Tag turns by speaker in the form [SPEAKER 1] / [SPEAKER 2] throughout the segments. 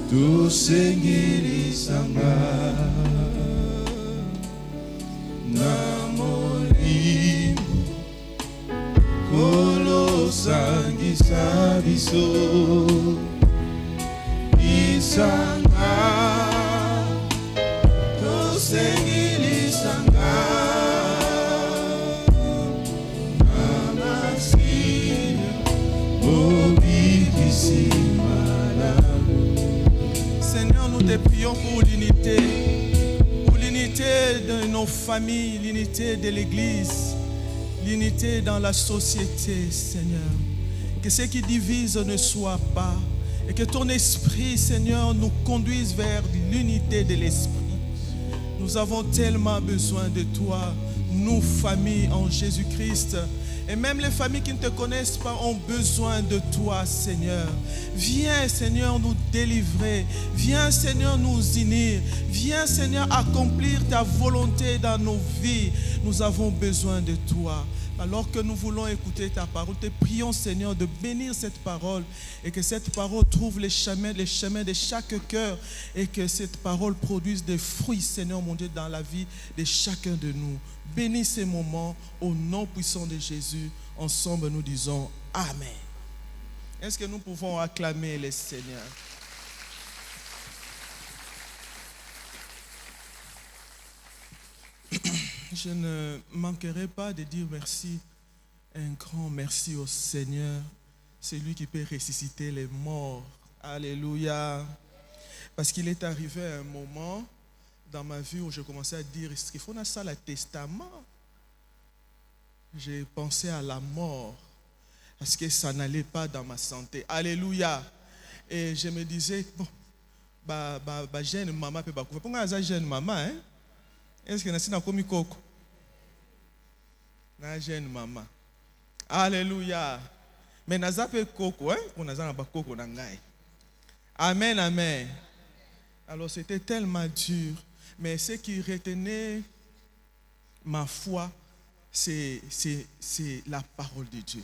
[SPEAKER 1] tosengilisanga na molimo kolosangisa biso isanga tosengilisanga na masina mobikisimala. Seigneur, nous te prions pour l'unité de nos familles, l'unité de l'Église, l'unité dans la société, Seigneur. Que ce qui divise ne soit pas, et que ton esprit, Seigneur, nous conduise vers l'unité de l'esprit. Nous avons tellement besoin de toi, nous, familles en Jésus-Christ. Et même les familles qui ne te connaissent pas ont besoin de toi, Seigneur. Viens, Seigneur, nous délivrer. Viens, Seigneur, nous unir. Viens, Seigneur, accomplir ta volonté dans nos vies. Nous avons besoin de toi. Alors que nous voulons écouter ta parole, te prions, Seigneur, de bénir cette parole et que cette parole trouve les chemins de chaque cœur et que cette parole produise des fruits, Seigneur mon Dieu, dans la vie de chacun de nous. Bénis ces moments au nom puissant de Jésus. Ensemble, nous disons Amen. Est-ce que nous pouvons acclamer le Seigneur? Je ne manquerai pas de dire merci, un grand merci au Seigneur. C'est lui qui peut ressusciter les morts. Alléluia. Parce qu'il est arrivé un moment dans ma vie où je commençais à dire, est-ce qu'il faut ça le testament? J'ai pensé à la mort parce que ça n'allait pas dans ma santé. Alléluia. Et je me disais, bon, jeune maman peut pas couper. Pourquoi ça jeune maman, hein? Est-ce que nous avons commis coco? Na jeune maman. Alléluia. Mais nous avons coco, hein? On a pas coco dans ngai. Amen, amen. Alors c'était tellement dur. Mais ce qui retenait ma foi, c'est la parole de Dieu.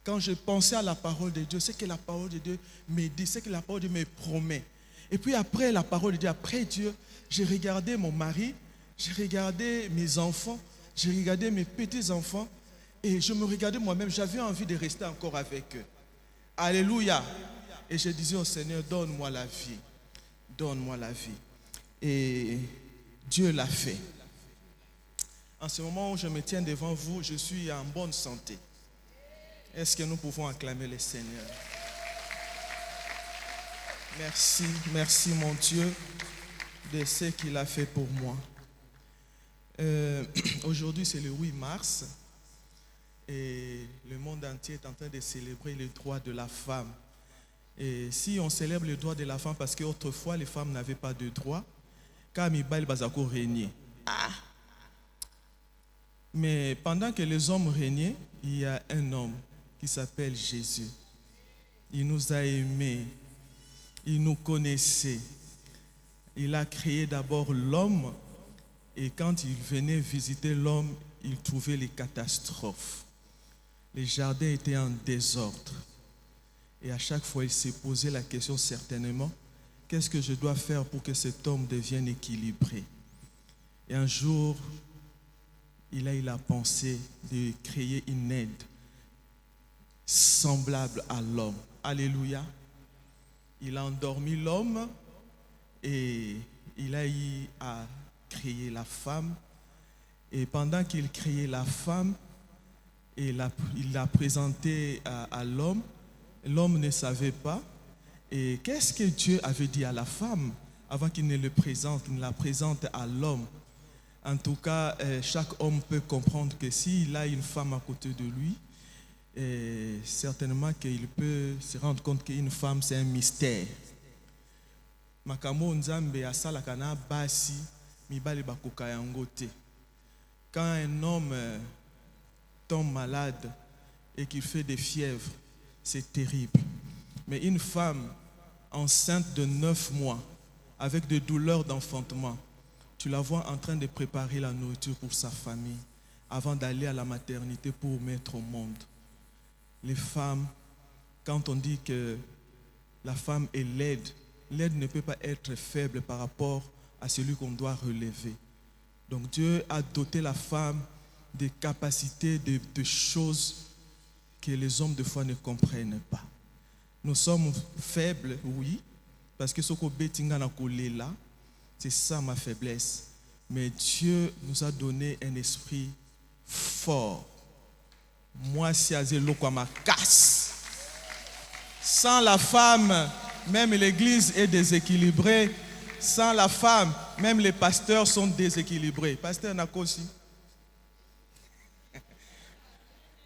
[SPEAKER 1] Quand je pensais à la parole de Dieu, c'est que la parole de Dieu me dit, c'est que la parole de Dieu me promet. Et puis après la parole de Dieu, après Dieu, j'ai regardé mon mari, j'ai regardé mes enfants, j'ai regardé mes petits-enfants et je me regardais moi-même, j'avais envie de rester encore avec eux. Alléluia. Et je disais au Seigneur, donne-moi la vie. Donne-moi la vie. Et Dieu l'a fait. En ce moment où je me tiens devant vous, je suis en bonne santé. Est-ce que nous pouvons acclamer le Seigneur? Merci, merci mon Dieu de ce qu'il a fait pour moi. Aujourd'hui c'est le 8 mars et le monde entier est en train de célébrer les droits de la femme. Et si on célèbre les droits de la femme parce qu'autrefois les femmes n'avaient pas de droits, car Mibal Bazako régnait. Mais pendant que les hommes régnaient, il y a un homme qui s'appelle Jésus. Il nous a aimés, il nous connaissait. Il a créé d'abord l'homme et quand il venait visiter l'homme, il trouvait les catastrophes. Les jardins étaient en désordre. Et à chaque fois, il s'est posé la question certainement, qu'est-ce que je dois faire pour que cet homme devienne équilibré? Et un jour, il a eu la pensée de créer une aide semblable à l'homme. Alléluia. Il a endormi l'homme et il a eu à créer la femme. Et pendant qu'il créait la femme, il l'a présenté à l'homme. L'homme ne savait pas. Et qu'est-ce que Dieu avait dit à la femme avant qu'il ne le présente, il la présente à l'homme? En tout cas, chaque homme peut comprendre que s'il a une femme à côté de lui, certainement qu'il peut se rendre compte qu'une femme, c'est un mystère. Makamo nzambe asala kana basi mibali bakoka yango te. Quand un homme tombe malade et qu'il fait des fièvres, c'est terrible. Mais une femme enceinte de 9 mois, avec des douleurs d'enfantement, tu la vois en train de préparer la nourriture pour sa famille avant d'aller à la maternité pour mettre au monde. Les femmes, quand on dit que la femme est laide, l'aide ne peut pas être faible par rapport à celui qu'on doit relever. Donc Dieu a doté la femme des capacités, de choses que les hommes de foi ne comprennent pas. Nous sommes faibles, oui, parce que ce qu'on betinga na kolela, c'est ça ma faiblesse. Mais Dieu nous a donné un esprit fort. Moi, si azelo kwa ma casse. Sans la femme, même l'église est déséquilibrée. Sans la femme, même les pasteurs sont déséquilibrés. Pasteur Nakosi.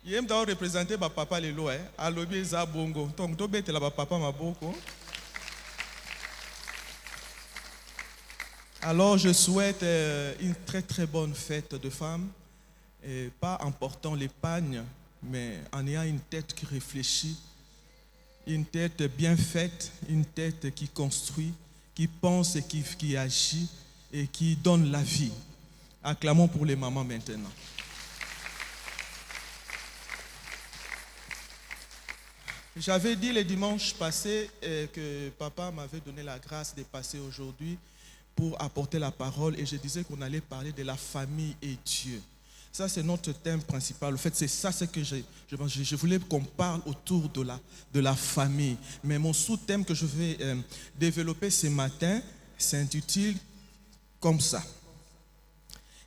[SPEAKER 1] Il aime d'avoir représenté papa les lois. Alobi za bongo. Donc, to bete la papa maboko. Alors, je souhaite une très très bonne fête de femmes. Et pas en portant l'épargne, mais en ayant une tête qui réfléchit, une tête bien faite, une tête qui construit, qui pense et qui agit et qui donne la vie. Acclamons pour les mamans maintenant. J'avais dit le dimanche passé que papa m'avait donné la grâce de passer aujourd'hui pour apporter la parole et je disais qu'on allait parler de la famille et Dieu. Ça, c'est notre thème principal. En fait, c'est ça ce que je voulais qu'on parle autour de la famille. Mais mon sous-thème que je vais développer ce matin s'intitule comme ça.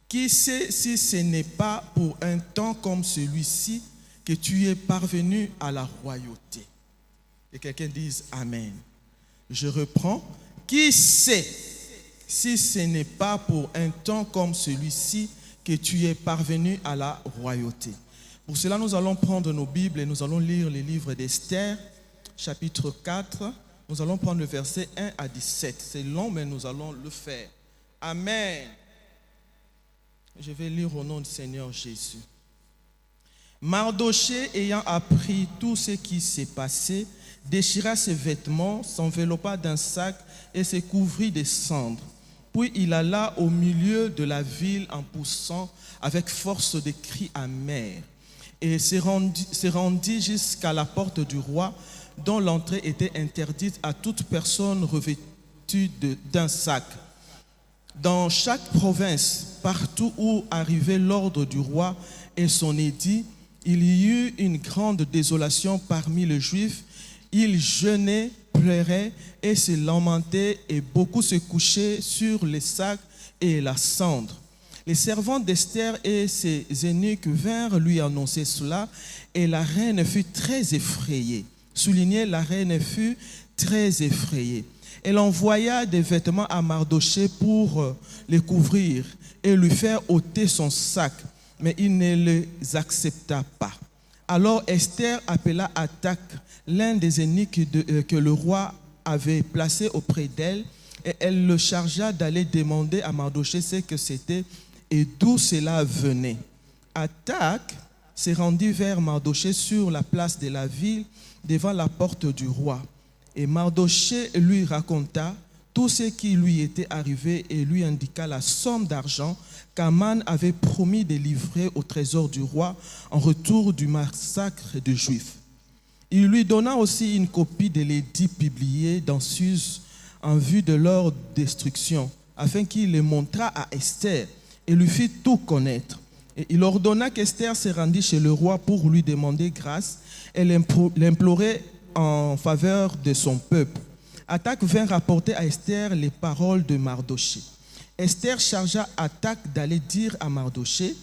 [SPEAKER 1] Qui sait si ce n'est pas pour un temps comme celui-ci que tu es parvenu à la royauté? Et quelqu'un dise Amen. Je reprends. Qui sait si ce n'est pas pour un temps comme celui-ci que tu es parvenu à la royauté? Pour cela, nous allons prendre nos Bibles et nous allons lire le livre d'Esther, chapitre 4. Nous allons prendre le verset 1 à 17. C'est long, mais nous allons le faire. Amen. Je vais lire au nom du Seigneur Jésus. Mardochée, ayant appris tout ce qui s'est passé, déchira ses vêtements, s'enveloppa d'un sac et se couvrit de cendres. Puis il alla au milieu de la ville en poussant avec force des cris amers et se rendit jusqu'à la porte du roi dont l'entrée était interdite à toute personne revêtue d'un sac. Dans chaque province, partout où arrivait l'ordre du roi et son édit, il y eut une grande désolation parmi les Juifs. Ils jeûnaient, pleuraient et se lamentaient, et beaucoup se couchaient sur les sacs et la cendre. Les servants d'Esther et ses eunuques vinrent lui annoncer cela, et la reine fut très effrayée. Souligné, la reine fut très effrayée. Elle envoya des vêtements à Mardochée pour les couvrir et lui faire ôter son sac, mais il ne les accepta pas. Alors Esther appela Hatak, l'un des eunuques que le roi avait placé auprès d'elle, et elle le chargea d'aller demander à Mardochée ce que c'était et d'où cela venait. Hatak se rendit vers Mardochée sur la place de la ville, devant la porte du roi. Et Mardochée lui raconta tout ce qui lui était arrivé et lui indiqua la somme d'argent qu'Aman avait promis de livrer au trésor du roi en retour du massacre des Juifs. Il lui donna aussi une copie de l'édit publié dans Suse en vue de leur destruction, afin qu'il les montrât à Esther et lui fit tout connaître. Et il ordonna qu'Esther se rendît chez le roi pour lui demander grâce et l'implorer en faveur de son peuple. Hatak vint rapporter à Esther les paroles de Mardochée. Esther chargea Hatak d'aller dire à Mardochée: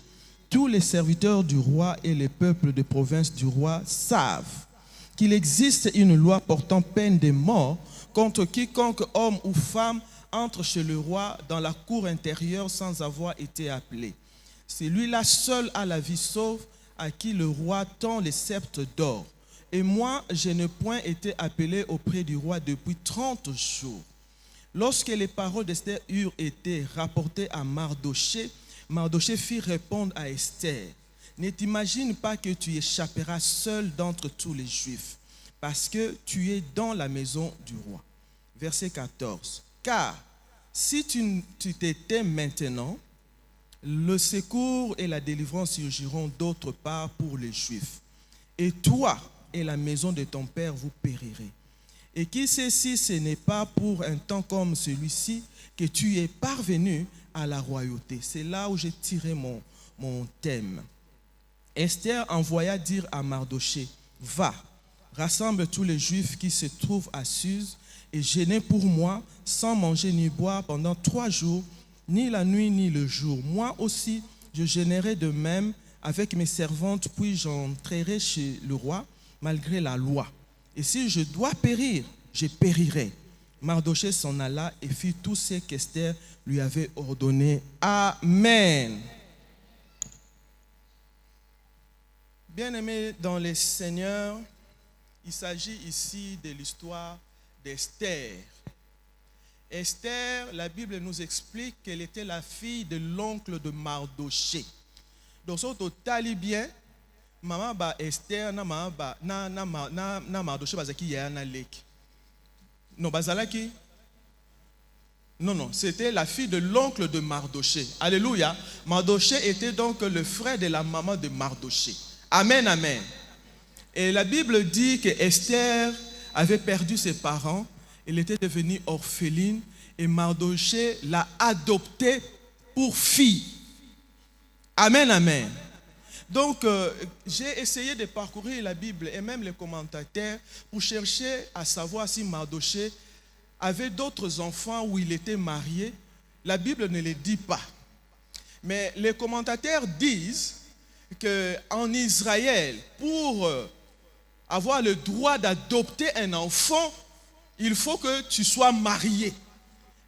[SPEAKER 1] tous les serviteurs du roi et les peuples de province du roi savent qu'il existe une loi portant peine de mort contre quiconque homme ou femme entre chez le roi dans la cour intérieure sans avoir été appelé. C'est lui-là seul a la vie sauve, à qui le roi tend les sceptres d'or. Et moi, je n'ai point été appelé auprès du roi depuis 30 jours. Lorsque les paroles d'Esther eurent été rapportées à Mardochée, Mardochée fit répondre à Esther: ne t'imagine pas que tu échapperas seul d'entre tous les Juifs, parce que tu es dans la maison du roi. Verset 14. Car si tu t'étais maintenant, le secours et la délivrance surgiront d'autre part pour les Juifs. Et toi et la maison de ton père, vous périrez. Et qui sait si ce n'est pas pour un temps comme celui-ci que tu es parvenu à la royauté. C'est là où j'ai tiré mon thème. Esther envoya dire à Mardoché, va, rassemble tous les Juifs qui se trouvent à Suse et jeûnez pour moi sans manger ni boire pendant 3 jours, ni la nuit ni le jour. Moi aussi, je jeûnerai de même avec mes servantes, puis j'entrerai chez le roi malgré la loi. Et si je dois périr, je périrai. Mardoché s'en alla et fit tout ce qu'Esther lui avait ordonné. Amen. Bien-aimés dans les Seigneurs, il s'agit ici de l'histoire d'Esther. Esther, la Bible nous explique qu'elle était la fille de l'oncle de Mardoché. Donc, si on tali bien, maman ba Esther na maman ba na Mardoché bazaki ya na leki. Non, bazalaki. Non, c'était la fille de l'oncle de Mardoché. Alléluia. Mardoché était donc le frère de la maman de Mardoché. Amen, amen. Et la Bible dit que Esther avait perdu ses parents. Elle était devenue orpheline et Mardoché l'a adoptée pour fille. Amen, amen. Donc, j'ai essayé de parcourir la Bible et même les commentateurs pour chercher à savoir si Mardoché avait d'autres enfants où il était marié. La Bible ne le dit pas. Mais les commentateurs disent qu'en Israël, pour avoir le droit d'adopter un enfant, il faut que tu sois marié.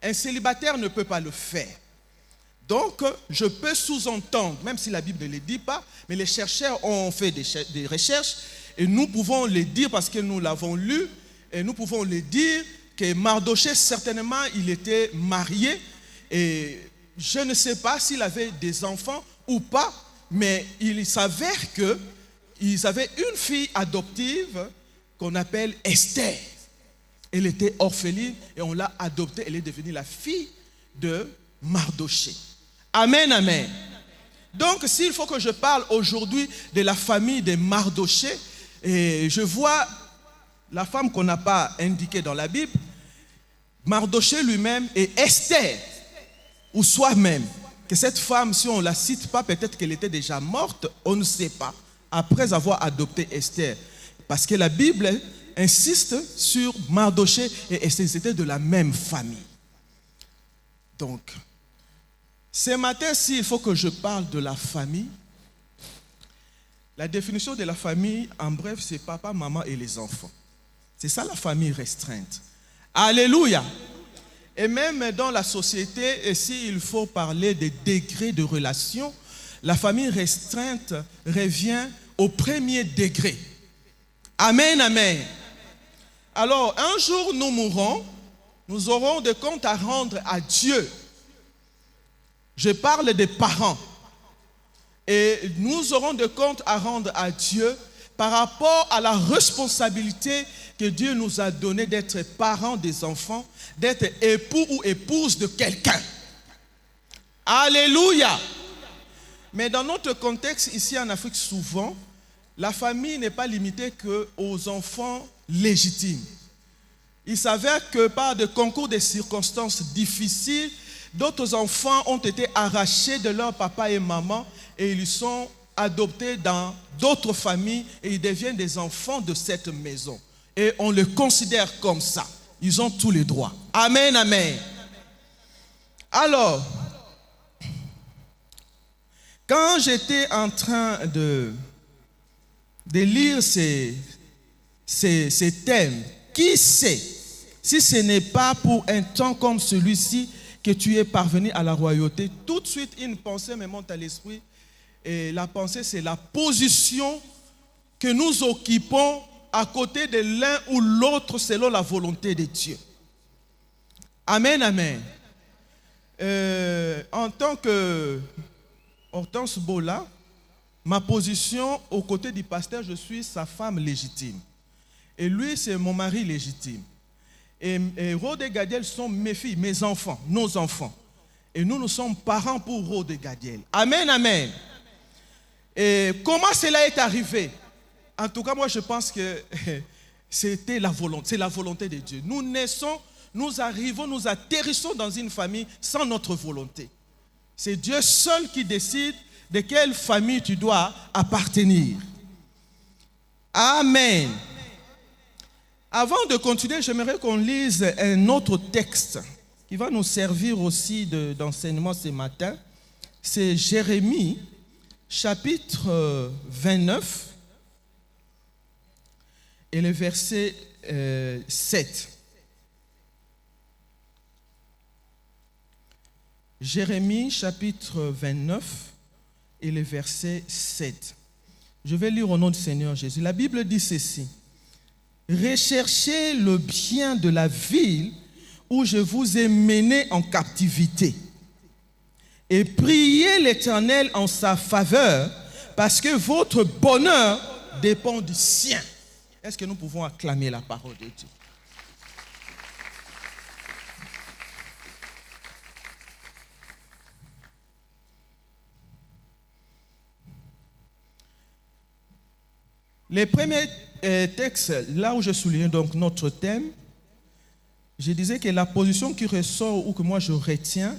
[SPEAKER 1] Un célibataire ne peut pas le faire. Donc, je peux sous-entendre, même si la Bible ne le dit pas, mais les chercheurs ont fait des recherches et nous pouvons le dire parce que nous l'avons lu et nous pouvons le dire que Mardoché, certainement, il était marié et je ne sais pas s'il avait des enfants ou pas, mais il s'avère qu'ils avaient une fille adoptive qu'on appelle Esther. Elle était orpheline et on l'a adoptée, elle est devenue la fille de Mardoché. Amen, amen. Donc, s'il faut que je parle aujourd'hui de la famille de Mardoché, et je vois la femme qu'on n'a pas indiquée dans la Bible, Mardoché lui-même et Esther, ou soi-même, que cette femme, si on ne la cite pas, peut-être qu'elle était déjà morte, on ne sait pas, après avoir adopté Esther. Parce que la Bible insiste sur Mardoché et Esther, c'était de la même famille. Donc, ce matin, s'il faut que je parle de la famille, la définition de la famille, en bref, c'est papa, maman et les enfants. C'est ça la famille restreinte. Alléluia. Et même dans la société, et s'il faut parler des degrés de relation, la famille restreinte revient au premier degré. Amen, amen. Alors, un jour, nous mourrons, nous aurons des comptes à rendre à Dieu. Je parle des parents. Et nous aurons des comptes à rendre à Dieu par rapport à la responsabilité que Dieu nous a donnée d'être parents des enfants, d'être époux ou épouse de quelqu'un. Alléluia. Mais dans notre contexte ici en Afrique, souvent, la famille n'est pas limitée qu'aux enfants légitimes. Il s'avère que par des concours de circonstances difficiles, d'autres enfants ont été arrachés de leur papa et maman et ils sont adoptés dans d'autres familles et ils deviennent des enfants de cette maison. Et on les considère comme ça. Ils ont tous les droits. Amen, amen. Alors, quand j'étais en train de lire ces thèmes, qui sait si ce n'est pas pour un temps comme celui-ci que tu es parvenu à la royauté? Tout de suite, une pensée me monte à l'esprit. Et la pensée, c'est la position que nous occupons à côté de l'un ou l'autre selon la volonté de Dieu. Amen, amen. En tant que Hortense Bola, ma position aux côtés du pasteur, je suis sa femme légitime. Et lui, c'est mon mari légitime. Et Rode et Gadiel sont mes filles, mes enfants, nos enfants. Et nous sommes parents pour Rode et Gadiel. Amen, amen. Et comment cela est arrivé? En tout cas, moi, je pense que c'est la volonté de Dieu. Nous naissons, nous arrivons, nous atterrissons dans une famille sans notre volonté. C'est Dieu seul qui décide de quelle famille tu dois appartenir. Amen. Avant de continuer, j'aimerais qu'on lise un autre texte qui va nous servir aussi d'enseignement ce matin. C'est Jérémie, chapitre 29, et le verset 7. Jérémie, chapitre 29, et le verset 7. Je vais lire au nom du Seigneur Jésus. La Bible dit ceci. Recherchez le bien de la ville où je vous ai mené en captivité et priez l'Éternel en sa faveur parce que votre bonheur dépend du sien. Est-ce que nous pouvons acclamer la parole de Dieu? Les premiers textes, là où je souligne donc notre thème, je disais que la position qui ressort ou que moi je retiens,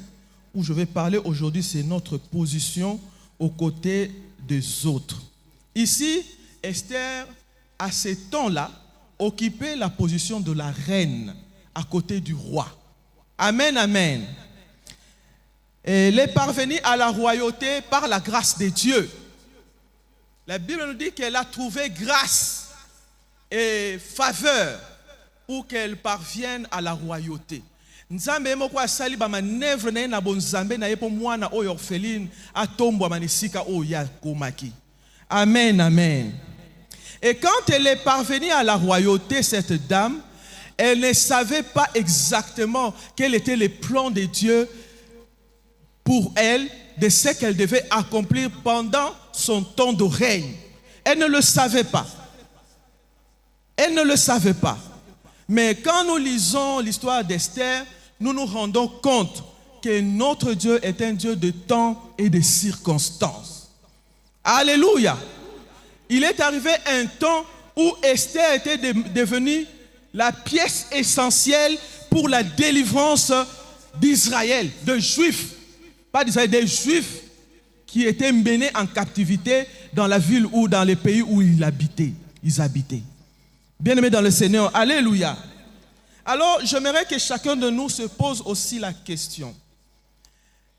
[SPEAKER 1] où je vais parler aujourd'hui, c'est notre position aux côtés des autres. Ici, Esther, à ce temps-là, occupait la position de la reine à côté du roi. Amen, amen. Elle est parvenue à la royauté par la grâce de Dieu. La Bible nous dit qu'elle a trouvé grâce et faveur pour qu'elle parvienne à la royauté. Nzambe moko asali ba manevre na na bonzambe na yepo mwana oyo orpheline atombwa manisika oya komaki. Amen, amen. Et quand elle est parvenue à la royauté, cette dame, elle ne savait pas exactement quel était le plan de Dieu pour elle, de ce qu'elle devait accomplir pendant son temps de règne. Elle ne le savait pas. Elle ne le savait pas. Mais quand nous lisons l'histoire d'Esther, nous nous rendons compte que notre Dieu est un Dieu de temps et de circonstances. Alléluia. Il est arrivé un temps où Esther était devenue la pièce essentielle pour la délivrance d'Israël, de Juifs. Pas d'Israël, des Juifs qui étaient menés en captivité dans la ville ou dans les pays où ils habitaient. Bien-aimés dans le Seigneur, alléluia. Alors, j'aimerais que chacun de nous se pose aussi la question.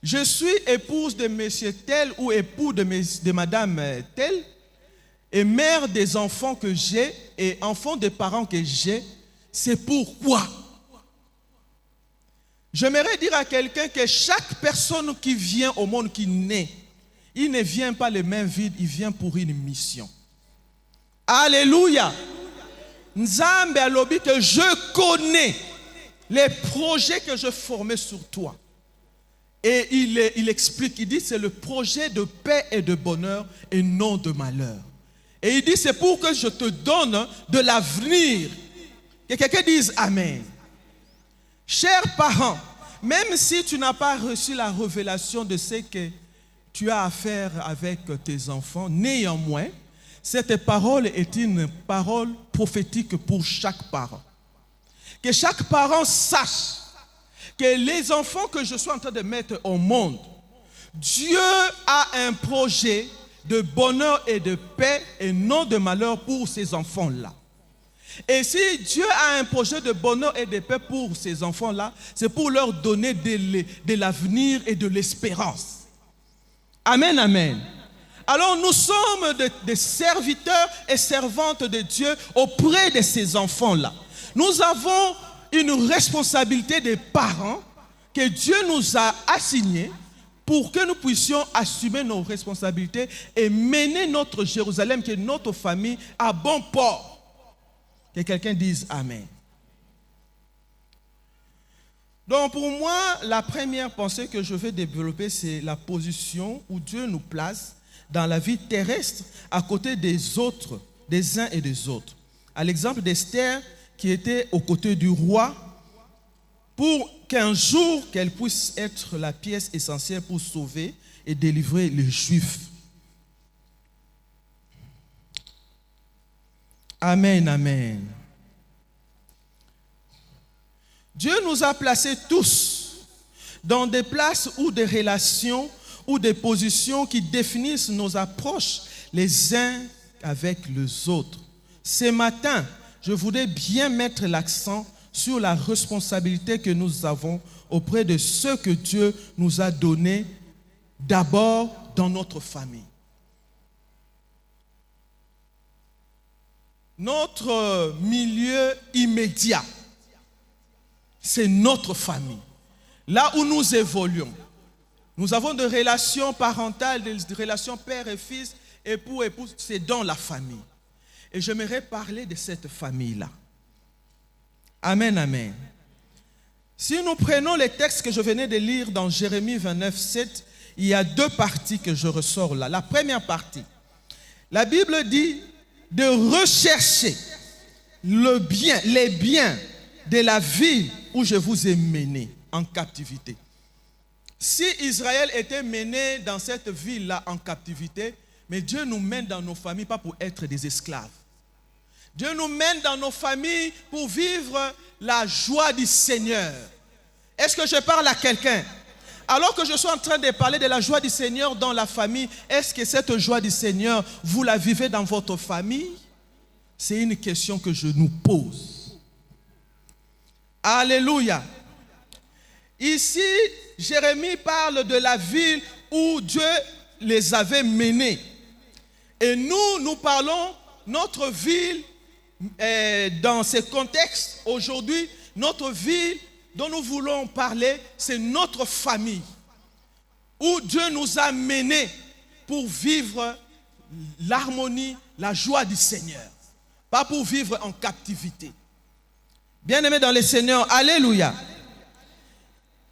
[SPEAKER 1] Je suis épouse de monsieur tel ou époux de madame telle et mère des enfants que j'ai et enfant des parents que j'ai. C'est pourquoi? J'aimerais dire à quelqu'un que chaque personne qui vient au monde, qui naît, il ne vient pas les mains vides, il vient pour une mission. Alléluia. Nzambe alobi que je connais les projets que je formais sur toi. Et il explique, il dit c'est le projet de paix et de bonheur et non de malheur. Et il dit c'est pour que je te donne de l'avenir. Que quelqu'un dise Amen. Chers parents, même si tu n'as pas reçu la révélation de ce que tu as à faire avec tes enfants, néanmoins, cette parole est une parole prophétique pour chaque parent. Que chaque parent sache que les enfants que je suis en train de mettre au monde, Dieu a un projet de bonheur et de paix et non de malheur pour ces enfants-là. Et si Dieu a un projet de bonheur et de paix pour ces enfants-là, c'est pour leur donner de l'avenir et de l'espérance. Amen, amen. Alors nous sommes des serviteurs et servantes de Dieu auprès de ces enfants-là. Nous avons une responsabilité des parents que Dieu nous a assignée pour que nous puissions assumer nos responsabilités et mener notre Jérusalem, qui est notre famille, à bon port. Que quelqu'un dise Amen. Donc pour moi, la première pensée que je vais développer, c'est la position où Dieu nous place dans la vie terrestre à côté des autres, des uns et des autres. À l'exemple d'Esther qui était aux côtés du roi pour qu'un jour qu'elle puisse être la pièce essentielle pour sauver et délivrer les Juifs. Amen, amen. Dieu nous a placés tous dans des places ou des relations ou des positions qui définissent nos approches les uns avec les autres. Ce matin, je voudrais bien mettre l'accent sur la responsabilité que nous avons auprès de ceux que Dieu nous a donnés d'abord dans notre famille. Notre milieu immédiat, c'est notre famille. Là où nous évoluons, nous avons des relations parentales, des relations père et fils, époux, épouse, c'est dans la famille. Et j'aimerais parler de cette famille-là. Amen, amen. Si nous prenons les textes que je venais de lire dans Jérémie 29, 7, il y a deux parties que je ressors là. La première partie, la Bible dit de rechercher les biens de la ville où je vous ai mené en captivité. Si Israël était mené dans cette ville-là en captivité, mais Dieu nous mène dans nos familles pas pour être des esclaves. Dieu nous mène dans nos familles pour vivre la joie du Seigneur. Est-ce que je parle à quelqu'un? Alors que je suis en train de parler de la joie du Seigneur dans la famille, est-ce que cette joie du Seigneur, vous la vivez dans votre famille? C'est une question que je nous pose. Alléluia. Ici, Jérémie parle de la ville où Dieu les avait menés. Et nous parlons notre ville dans ce contexte. Aujourd'hui, notre ville dont nous voulons parler, c'est notre famille. Où Dieu nous a menés pour vivre l'harmonie, la joie du Seigneur. Pas pour vivre en captivité. Bien-aimés dans le Seigneur, alléluia.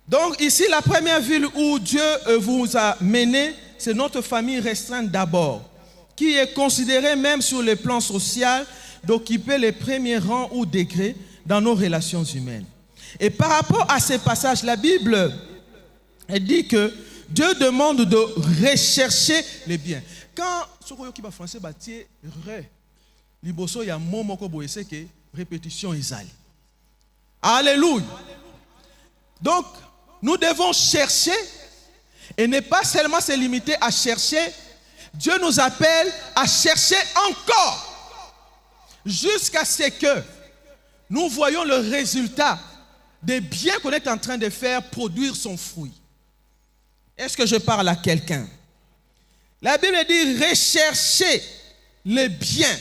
[SPEAKER 1] Donc ici, la première ville où Dieu vous a mené, c'est notre famille restreinte d'abord, qui est considérée même sur le plan social d'occuper les premiers rangs ou degrés dans nos relations humaines. Et par rapport à ces passages, la Bible dit que Dieu demande de rechercher les biens. Quand ce qui va français bâtir liboso ya momoko boyese que répétition isali. Alléluia. Donc nous devons chercher et ne pas seulement se limiter à chercher. Dieu nous appelle à chercher encore jusqu'à ce que nous voyons le résultat des biens qu'on est en train de faire produire son fruit. Est-ce que je parle à quelqu'un? La Bible dit rechercher les biens.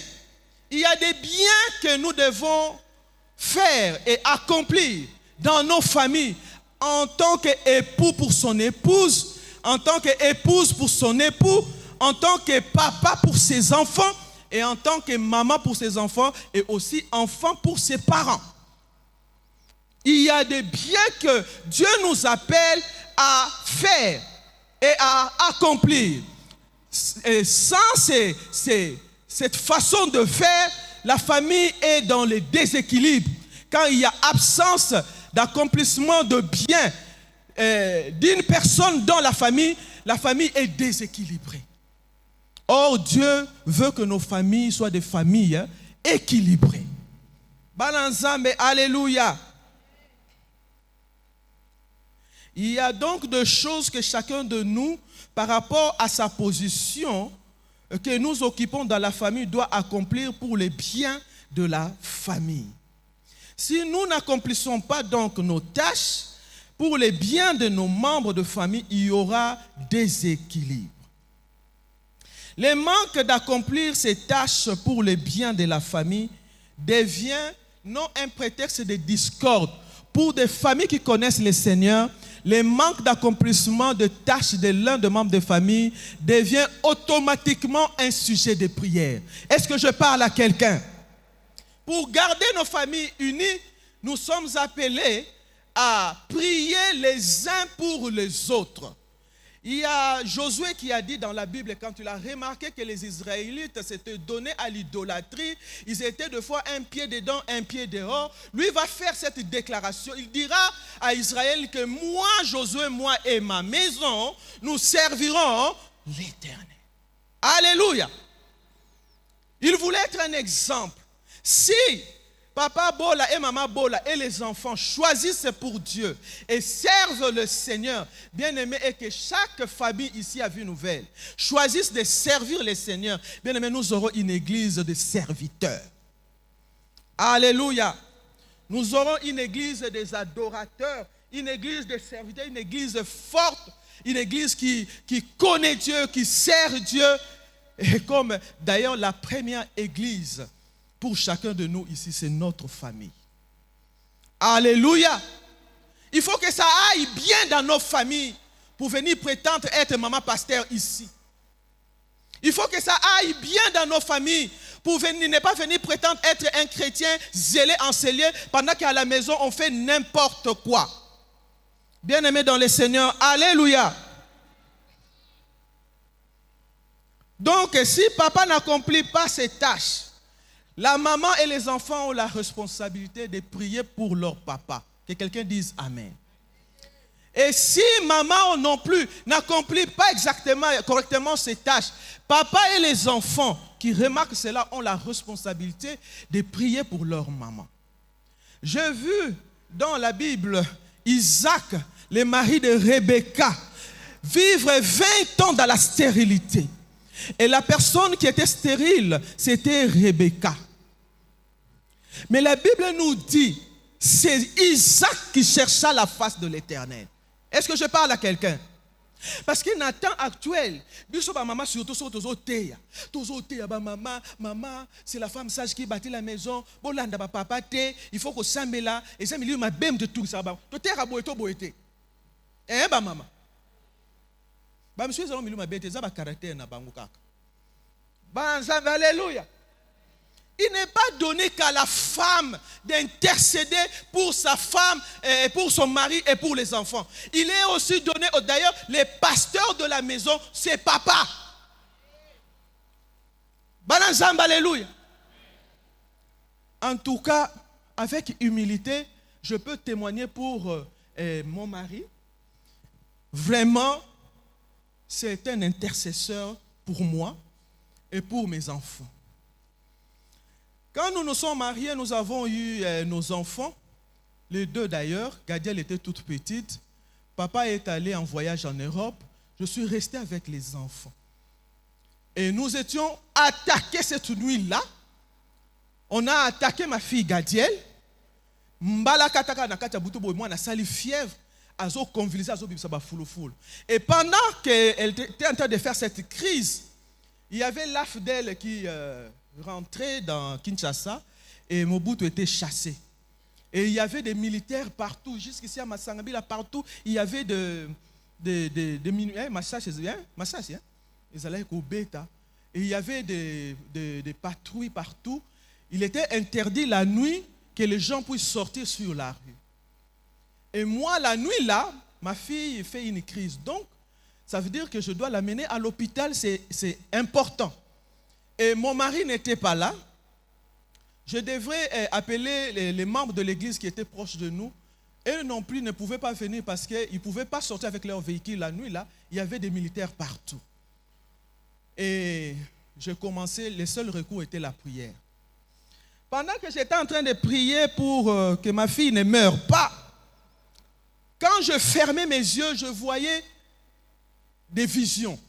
[SPEAKER 1] Il y a des biens que nous devons faire et accomplir dans nos familles en tant qu'époux pour son épouse, en tant qu'épouse pour son époux, en tant que papa pour ses enfants et en tant que maman pour ses enfants et aussi enfant pour ses parents. Il y a des biens que Dieu nous appelle à faire et à accomplir. Et sans cette façon de faire, la famille est dans le déséquilibre. Quand il y a absence d'accomplissement de biens d'une personne dans la famille est déséquilibrée. Or, Dieu veut que nos familles soient des familles équilibrées. Balanzambe, alléluia. Il y a donc des choses que chacun de nous, par rapport à sa position que nous occupons dans la famille, doit accomplir pour les biens de la famille. Si nous n'accomplissons pas donc nos tâches pour les biens de nos membres de famille, il y aura déséquilibre. Le manque d'accomplir ces tâches pour les biens de la famille devient non un prétexte de discorde. Pour des familles qui connaissent le Seigneur, le manque d'accomplissement de tâches de l'un des membres de famille devient automatiquement un sujet de prière. Est-ce que je parle à quelqu'un? Pour garder nos familles unies, nous sommes appelés à prier les uns pour les autres. Il y a Josué qui a dit dans la Bible, quand il a remarqué que les Israélites s'étaient donnés à l'idolâtrie, ils étaient deux fois un pied dedans, un pied dehors. Lui va faire cette déclaration. Il dira à Israël que moi, Josué, moi et ma maison, nous servirons l'Éternel. Alléluia. Il voulait être un exemple. Si papa Bola et maman Bola et les enfants choisissent pour Dieu et servent le Seigneur, bien-aimé, et que chaque famille ici à Vie Nouvelle choisisse de servir le Seigneur, bien-aimé, nous aurons une église de serviteurs. Alléluia. Nous aurons une église des adorateurs, une église de serviteurs, une église forte, une église qui connaît Dieu, qui sert Dieu. Et comme d'ailleurs la première église pour chacun de nous ici, c'est notre famille. Alléluia. Il faut que ça aille bien dans nos familles pour venir prétendre être maman pasteur ici. Il faut que ça aille bien dans nos familles pour ne pas venir prétendre être un chrétien zélé, enseignant, pendant qu'à la maison on fait n'importe quoi. Bien-aimés dans le Seigneur, alléluia. Donc, si papa n'accomplit pas ses tâches, la maman et les enfants ont la responsabilité de prier pour leur papa. Que quelqu'un dise Amen. Et si maman non plus n'accomplit pas correctement ses tâches, papa et les enfants qui remarquent cela ont la responsabilité de prier pour leur maman. J'ai vu dans la Bible Isaac, le mari de Rebecca, vivre 20 ans dans la stérilité. Et la personne qui était stérile, c'était Rebecca. Mais la Bible nous dit, c'est Isaac qui chercha la face de l'Éternel. Est-ce que je parle à quelqu'un? Parce qu'il y a un temps actuel, maman surtout maman, c'est la femme sage qui bâtit la maison. Il faut que ça me là et ça me dit ma bème de tout ça. Eh ba maman. Ba monsieur zalo miluma bête za ba caractère na bango kaka. Ba nzambe alléluia. Il n'est pas donné qu'à la femme d'intercéder pour sa femme, et pour son mari et pour les enfants. Il est aussi donné, d'ailleurs, les pasteurs de la maison, c'est papa. Bananzambe, alléluia. En tout cas, avec humilité, je peux témoigner pour mon mari. Vraiment, c'est un intercesseur pour moi et pour mes enfants. Quand nous nous sommes mariés, nous avons eu nos enfants, les deux d'ailleurs. Gadiel était toute petite. Papa est allé en voyage en Europe. Je suis resté avec les enfants. Et nous étions attaqués cette nuit-là. On a attaqué ma fille Gadiel. Et pendant qu'elle était en train de faire cette crise, il y avait l'AFDEL qui rentrait dans Kinshasa et Mobutu était chassé. Et il y avait des militaires partout, jusqu'ici à Massangabila, partout, il y avait des et il y avait des patrouilles partout. Il était interdit la nuit que les gens puissent sortir sur la rue. Et moi, la nuit là, ma fille fait une crise. Donc, ça veut dire que je dois l'amener à l'hôpital, c'est important. Et mon mari n'était pas là. Je devrais appeler les membres de l'église qui étaient proches de nous. Eux non plus ne pouvaient pas venir parce qu'ils ne pouvaient pas sortir avec leur véhicule la nuit là. Il y avait des militaires partout. Et j'ai commencé, le seul recours était la prière. Pendant que j'étais en train de prier pour que ma fille ne meure pas, quand je fermais mes yeux, je voyais des visions.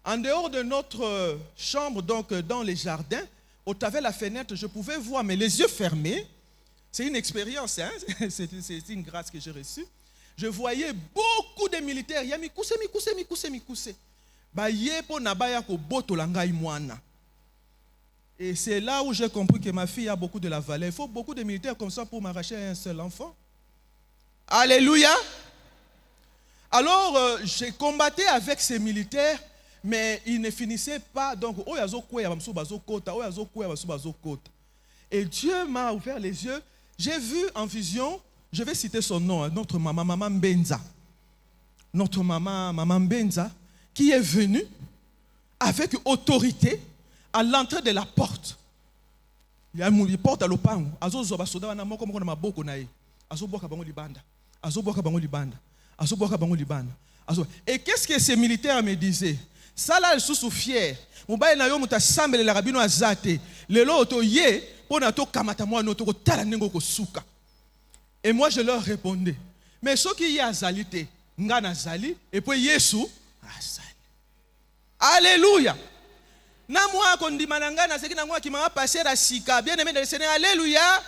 [SPEAKER 1] En dehors de notre chambre, donc dans les jardins, au travers de la fenêtre, je pouvais voir, mais les yeux fermés. C'est une expérience, hein? C'est une grâce que j'ai reçue. Je voyais beaucoup de militaires. Et c'est là où j'ai compris que ma fille a beaucoup de la valeur. Il faut beaucoup de militaires comme ça pour m'arracher un seul enfant. Alléluia. Alors, j'ai combattu avec ces militaires, mais ils ne finissaient pas. Donc, et Dieu m'a ouvert les yeux. J'ai vu en vision, je vais citer son nom, notre maman, maman Benza. Notre maman Benza, qui est venue avec autorité à l'entrée de la porte. Il y a une porte à l'opango. Et qu'est-ce que ces militaires me disaient? Ça là, ils sont fiers. Le lot ye Et moi je leur répondais, mais ce qui y a zalité, ngana zali, et puis Yesu azali. Alléluia. Na moi qu'on dit malangana, c'est que na moi qui m'a passé la sika, bien aimé dans le Seigneur, alléluia.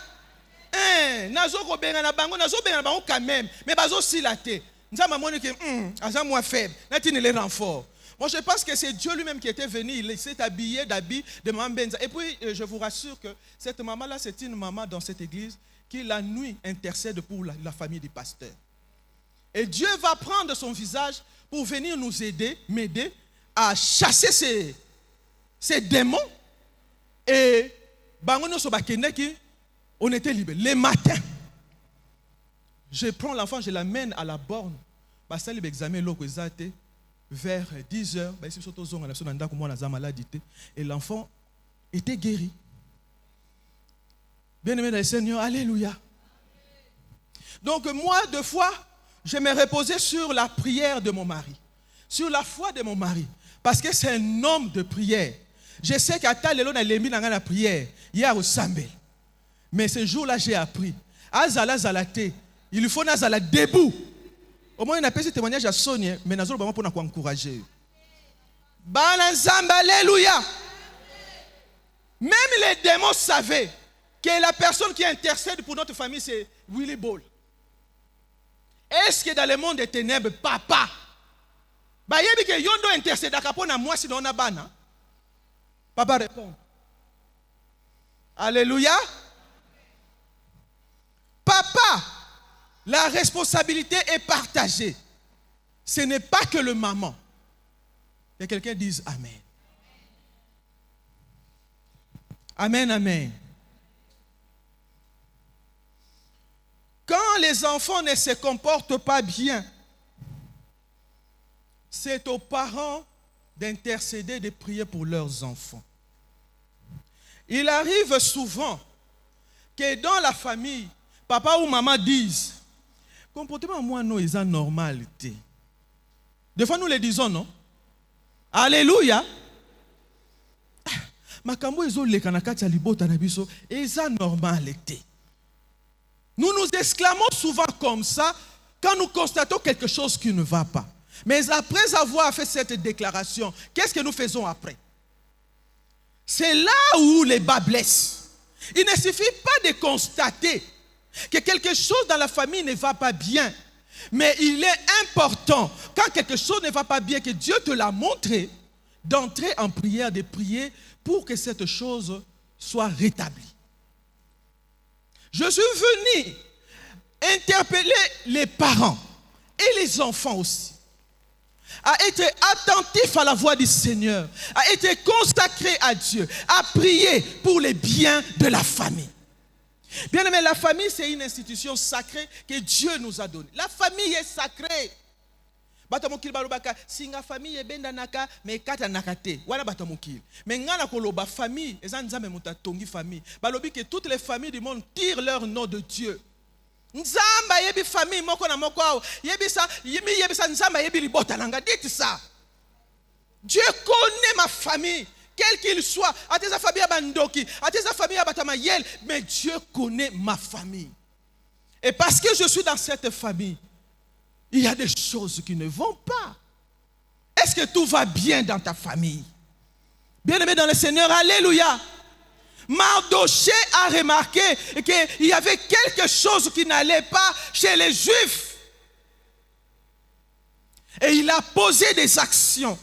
[SPEAKER 1] Nazo ko benga na bango, nazo benga na bango quand même, mais bazo silate. Nzama moni que azam moi faible, natine les renforts. Moi je pense que c'est Dieu lui-même qui était venu, il s'est habillé d'habits de Maman Benza. Et puis je vous rassure que cette maman-là, c'est une maman dans cette église qui la nuit intercède pour la famille du pasteur. Et Dieu va prendre son visage pour venir nous aider, m'aider à chasser ces démons. Et on était libres. Les matins, je prends l'enfant, je l'amène à la borne. Vers 10h, et l'enfant était guéri. Bien-aimé dans le Seigneur, alléluia. Donc moi, deux fois, je me reposais sur la prière de mon mari, sur la foi de mon mari, parce que c'est un homme de prière. Je sais qu'à Talelo, il a mis dans la prière, hier au Sambel. Mais ce jour-là, j'ai appris. Azala zalate, il faut nazala debout. Au moins, il a fait ce témoignage à Sonia, mais nous allons pour nous encourager. Alléluia. Même les démons savaient que la personne qui intercède pour notre famille, c'est Willy Ball. Est-ce que dans le monde des ténèbres, papa, il y a yondo intercède pour moi si on a bana? Papa répond. Alléluia. Papa, la responsabilité est partagée. Ce n'est pas que le maman. Que quelqu'un dise Amen. Amen, amen. Quand les enfants ne se comportent pas bien, c'est aux parents d'intercéder, de prier pour leurs enfants. Il arrive souvent que dans la famille, papa ou maman disent, comportement moi non est normalité. Des fois nous le disons non. Alléluia. Makambo ezo lekanakati libota na biso eza normalité. Nous nous exclamons souvent comme ça quand nous constatons quelque chose qui ne va pas. Mais après avoir fait cette déclaration, qu'est-ce que nous faisons après? C'est là où les bas blessent. Il ne suffit pas de constater que quelque chose dans la famille ne va pas bien. Mais il est important, quand quelque chose ne va pas bien, que Dieu te l'a montré, d'entrer en prière, de prier pour que cette chose soit rétablie. Je suis venu interpeller les parents et les enfants aussi à être attentifs à la voix du Seigneur, à être consacrés à Dieu, à prier pour les biens de la famille. Bien aimé, la famille c'est une institution sacrée que Dieu nous a donnée. La famille est sacrée. Batamokil balobaka singa famille ebenda naka me kata nakate wana batamokil mais ngana koloba famille ezanzame mutatongi famille balobi que toutes les familles du monde tirent leur nom de Dieu. Nzamba yebi famille moko na moko ao yebisa nzamba yebi libota nanga, dites ça. Dieu connaît ma famille quel qu'il soit, à tes familles bandoki, à tes familles batamayel, mais Dieu connaît ma famille. Et parce que je suis dans cette famille, il y a des choses qui ne vont pas. Est-ce que tout va bien dans ta famille? Bien-aimé dans le Seigneur, alléluia. Mardoché a remarqué qu'il y avait quelque chose qui n'allait pas chez les Juifs. Et il a posé des actions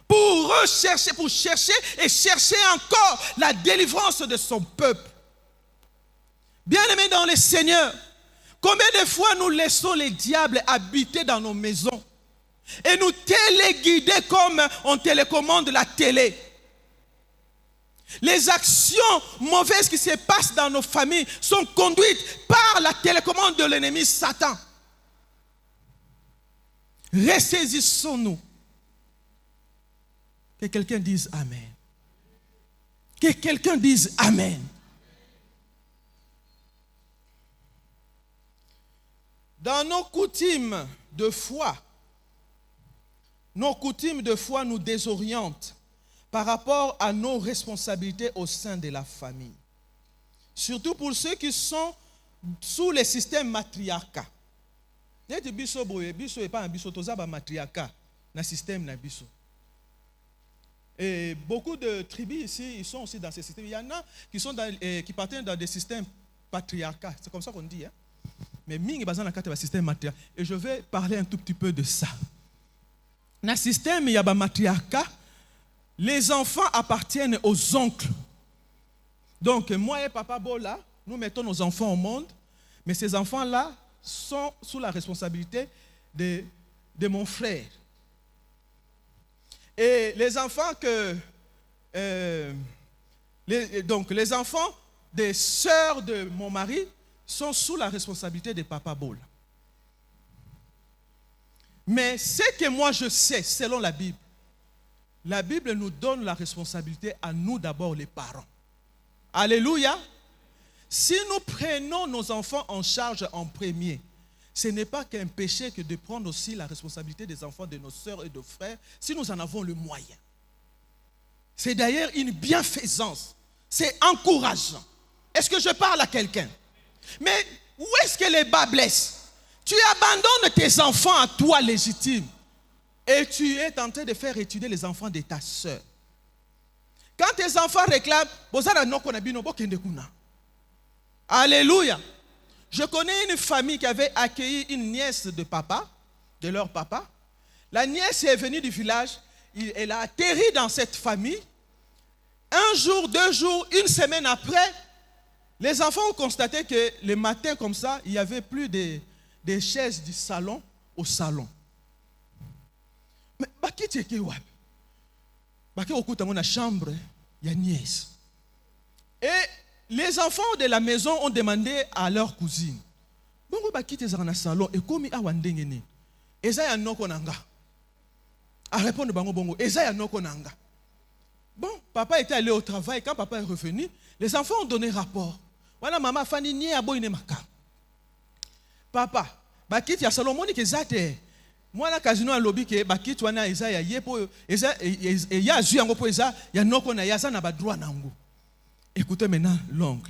[SPEAKER 1] pour rechercher, pour chercher et chercher encore la délivrance de son peuple. Bien-aimé dans le Seigneur, combien de fois nous laissons les diables habiter dans nos maisons et nous téléguider comme on télécommande la télé? Les actions mauvaises qui se passent dans nos familles sont conduites par la télécommande de l'ennemi Satan. Ressaisissons-nous. Que quelqu'un dise Amen. Que quelqu'un dise Amen. Dans nos coutumes de foi nous désorientent par rapport à nos responsabilités au sein de la famille. Surtout pour ceux qui sont sous le système matriarcat. Neti biso boye, biso et pas un biso, toza ba matriarcat, na système na biso. Et beaucoup de tribus ici, ils sont aussi dans ces systèmes. Il y en a qui sont qui appartiennent dans des systèmes patriarcats. C'est comme ça qu'on dit. Hein? Mais mingi bazan na kate ba système matriarcat. Et je vais parler un tout petit peu de ça. Dans le système, il y a un matriarcat. Les enfants appartiennent aux oncles. Donc, moi et Papa Bola, nous mettons nos enfants au monde, mais ces enfants-là sont sous la responsabilité de mon frère. Et les enfants les enfants des sœurs de mon mari sont sous la responsabilité de Papa Bola. Mais ce que moi je sais, selon la Bible nous donne la responsabilité à nous d'abord les parents. Alléluia. Si nous prenons nos enfants en charge en premier, ce n'est pas qu'un péché que de prendre aussi la responsabilité des enfants de nos sœurs et de frères, si nous en avons le moyen. C'est d'ailleurs une bienfaisance. C'est encourageant. Est-ce que je parle à quelqu'un? Mais où est-ce que les bas blessent? Tu abandonnes tes enfants à toi légitimes et tu es en train de faire étudier les enfants de ta sœur. Quand tes enfants réclament, alléluia. Je connais une famille qui avait accueilli une nièce de papa, de leur papa. La nièce est venue du village, elle a atterri dans cette famille. Un jour, 2 jours, une semaine après, les enfants ont constaté que le matin comme ça, il n'y avait plus des chaises du salon au salon. Mais baki tu es wab? Baki okuta dans la chambre, il y a nièce. Et les enfants de la maison ont demandé à leur cousine. Bongo baki tu es dans le salon et comme a wandengene. Eza ya noko nanga. A répondre bango bongo, eza ya noko nanga. Bon, papa était allé au travail. Quand papa est revenu, les enfants ont donné rapport. Voilà, maman fani ni aboine maka. Papa, bakiti ya salon moni ke zate. Moi na casino a lobby ke bakiti wana eza ya yepo eza ya zu yango po eza ya noko na yaza na ba droit nango. Écoutez maintenant l'ongle.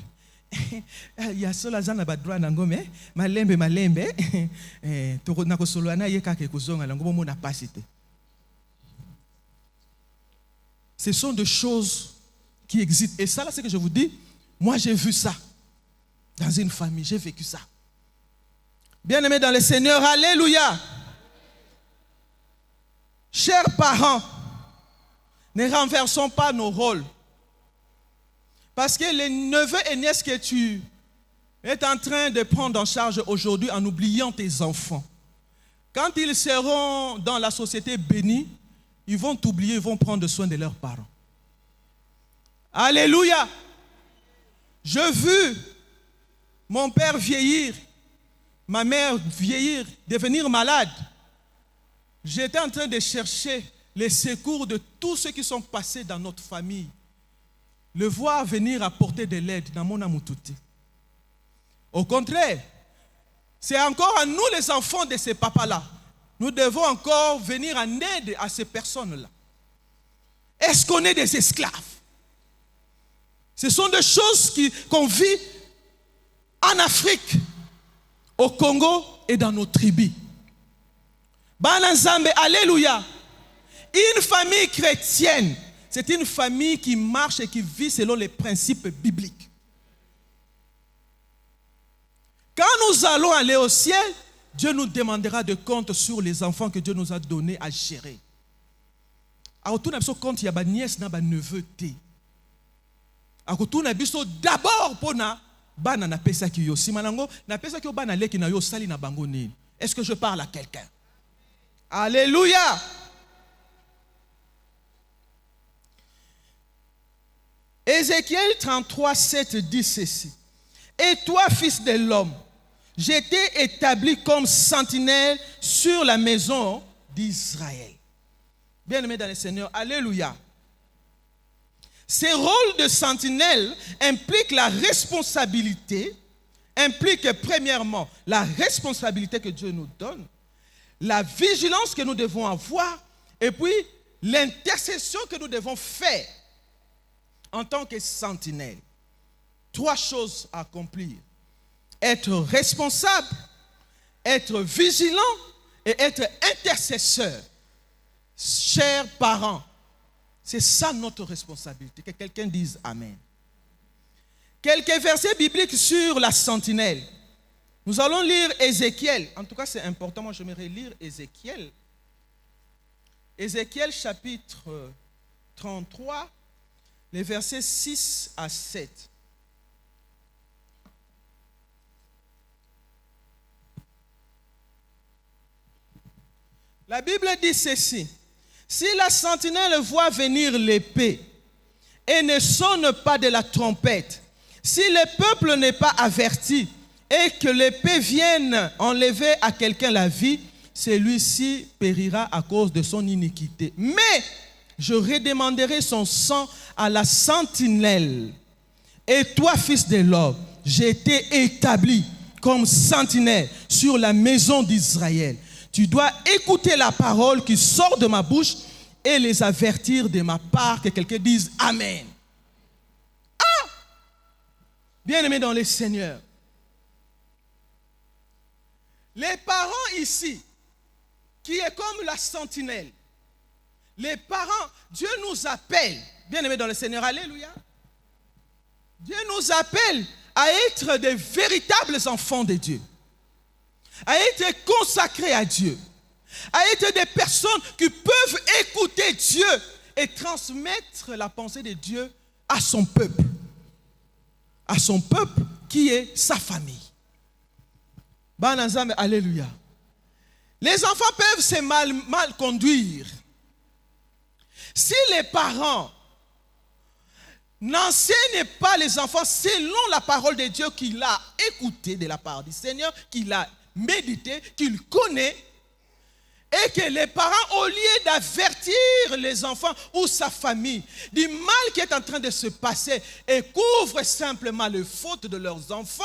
[SPEAKER 1] Ya sola za na ba droit nango mais malembe to na ko solo na ye ka ke kuzonga nango mo na pasité. Ce sont des choses qui existent. Et ça, là, c'est que je vous dis, moi, j'ai vu ça. Dans une famille, j'ai vécu ça. Bien-aimés dans le Seigneur, alléluia. Chers parents, ne renversons pas nos rôles. Parce que les neveux et nièces que tu es en train de prendre en charge aujourd'hui en oubliant tes enfants, quand ils seront dans la société bénie, ils vont t'oublier, ils vont prendre soin de leurs parents. Alléluia. J'ai vu mon père vieillir, ma mère vieillir, devenir malade. J'étais en train de chercher les secours de tous ceux qui sont passés dans notre famille. Le voir venir apporter de l'aide dans mon amoutouti. Au contraire, c'est encore à nous les enfants de ces papas-là. Nous devons encore venir en aide à ces personnes-là. Est-ce qu'on est des esclaves? Ce sont des choses qu'on vit en Afrique, au Congo et dans nos tribus. Banazambe, alléluia. Une famille chrétienne, c'est une famille qui marche et qui vit selon les principes bibliques. Quand nous allons aller au ciel, Dieu nous demandera de compte sur les enfants que Dieu nous a donnés à gérer. Alors, tout n'a compte, il y a des nièces, des neveux. Alors, tout n'a d'abord pour na bana na pesa ki yo. Si manango na pesa ki yo bana leki na yo sali na bango nini. Est-ce que je parle à quelqu'un? Alléluia. Ézéchiel 33, 7 dit ceci. Et toi, fils de l'homme, j'ai été établi comme sentinelle sur la maison d'Israël. Bien-aimés dans le Seigneur, alléluia. Ce rôle de sentinelle implique la responsabilité, implique premièrement la responsabilité que Dieu nous donne, la vigilance que nous devons avoir, et puis l'intercession que nous devons faire en tant que sentinelle. 3 choses à accomplir. Être responsable, être vigilant et être intercesseur. Chers parents, c'est ça notre responsabilité. Que quelqu'un dise Amen. Quelques versets bibliques sur la sentinelle. Nous allons lire Ézéchiel. En tout cas, c'est important. Moi, j'aimerais lire Ézéchiel. Ézéchiel chapitre 33, les versets 6 à 7. La Bible dit ceci. Si la sentinelle voit venir l'épée et ne sonne pas de la trompette, si le peuple n'est pas averti et que l'épée vienne enlever à quelqu'un la vie, celui-ci périra à cause de son iniquité. Mais je redemanderai son sang à la sentinelle. Et toi, fils de l'homme, j'ai été établi comme sentinelle sur la maison d'Israël. Tu dois écouter la parole qui sort de ma bouche et les avertir de ma part. Que quelqu'un dise Amen. Ah! Bien-aimés dans le Seigneur, les parents ici, qui est comme la sentinelle, les parents, Dieu nous appelle, bien-aimés dans le Seigneur, alléluia. Dieu nous appelle à être des véritables enfants de Dieu, à être consacrés à Dieu, à être des personnes qui peuvent écouter Dieu et transmettre la pensée de Dieu à son peuple qui est sa famille. Banazam, alléluia. Les enfants peuvent se mal conduire. Si les parents n'enseignent pas les enfants selon la parole de Dieu qu'il a écoutée de la part du Seigneur, qu'il a médité, qu'il connaît, et que les parents, au lieu d'avertir les enfants ou sa famille du mal qui est en train de se passer et couvrent simplement les fautes de leurs enfants,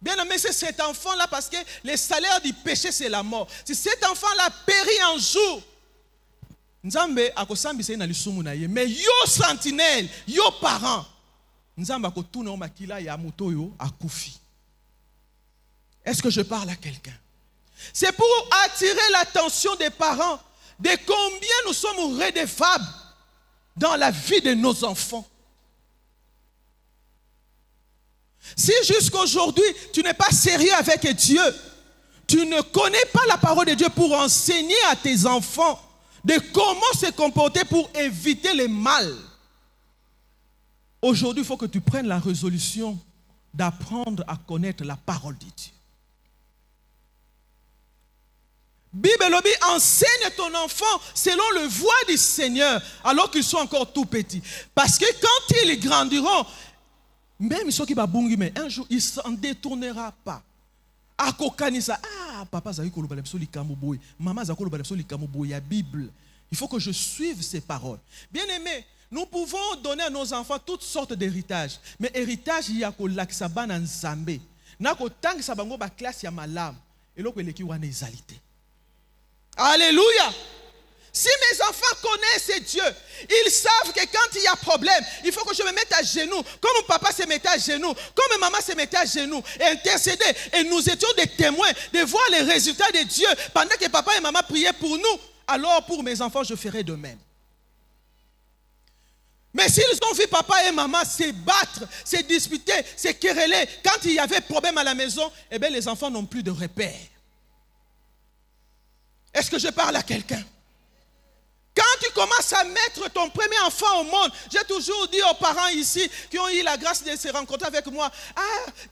[SPEAKER 1] bien aimé, c'est cet enfant-là, parce que le salaire du péché, c'est la mort. Si cet enfant-là périt un jour, Nzambe akosambisa na lisumu na ye, mais yo sentinelle, yo parent, Nzambe akotuna o makila ya moto yo akufi. Est-ce que je parle à quelqu'un? C'est pour attirer l'attention des parents de combien nous sommes redevables dans la vie de nos enfants. Si jusqu'aujourd'hui, tu n'es pas sérieux avec Dieu, tu ne connais pas la parole de Dieu pour enseigner à tes enfants de comment se comporter pour éviter le mal. Aujourd'hui, il faut que tu prennes la résolution d'apprendre à connaître la parole de Dieu. Bible lobby, enseigne ton enfant selon le voie du Seigneur alors qu'ils sont encore tout petits. Parce que quand ils grandiront, même ceux qui va bungi, mais un jour, il ne s'en détournera pas. Papa Zaki Koloba Lepso Likamoboy, maman Zaki Koloba Lepso Likamoboy, il y a Bible. Il faut que je suive ces paroles. Bien aimé, nous pouvons donner à nos enfants toutes sortes d'héritages. Mais héritage, il y a Kolaksaban en Zambé. Nako tang sabango ba classe ya malam. Et l'autre, il y a exalité. Alléluia. Si mes enfants connaissent Dieu, ils savent que quand il y a problème, il faut que je me mette à genoux, comme mon papa se mettait à genoux, comme ma maman se mettait à genoux, et intercéder. Et nous étions des témoins de voir les résultats de Dieu pendant que papa et maman priaient pour nous. Alors pour mes enfants, je ferai de même. Mais s'ils ont vu papa et maman se battre, se disputer, se quereller, quand il y avait problème à la maison, eh bien les enfants n'ont plus de repères. Est-ce que je parle à quelqu'un? Quand tu commences à mettre ton premier enfant au monde, j'ai toujours dit aux parents ici qui ont eu la grâce de se rencontrer avec moi,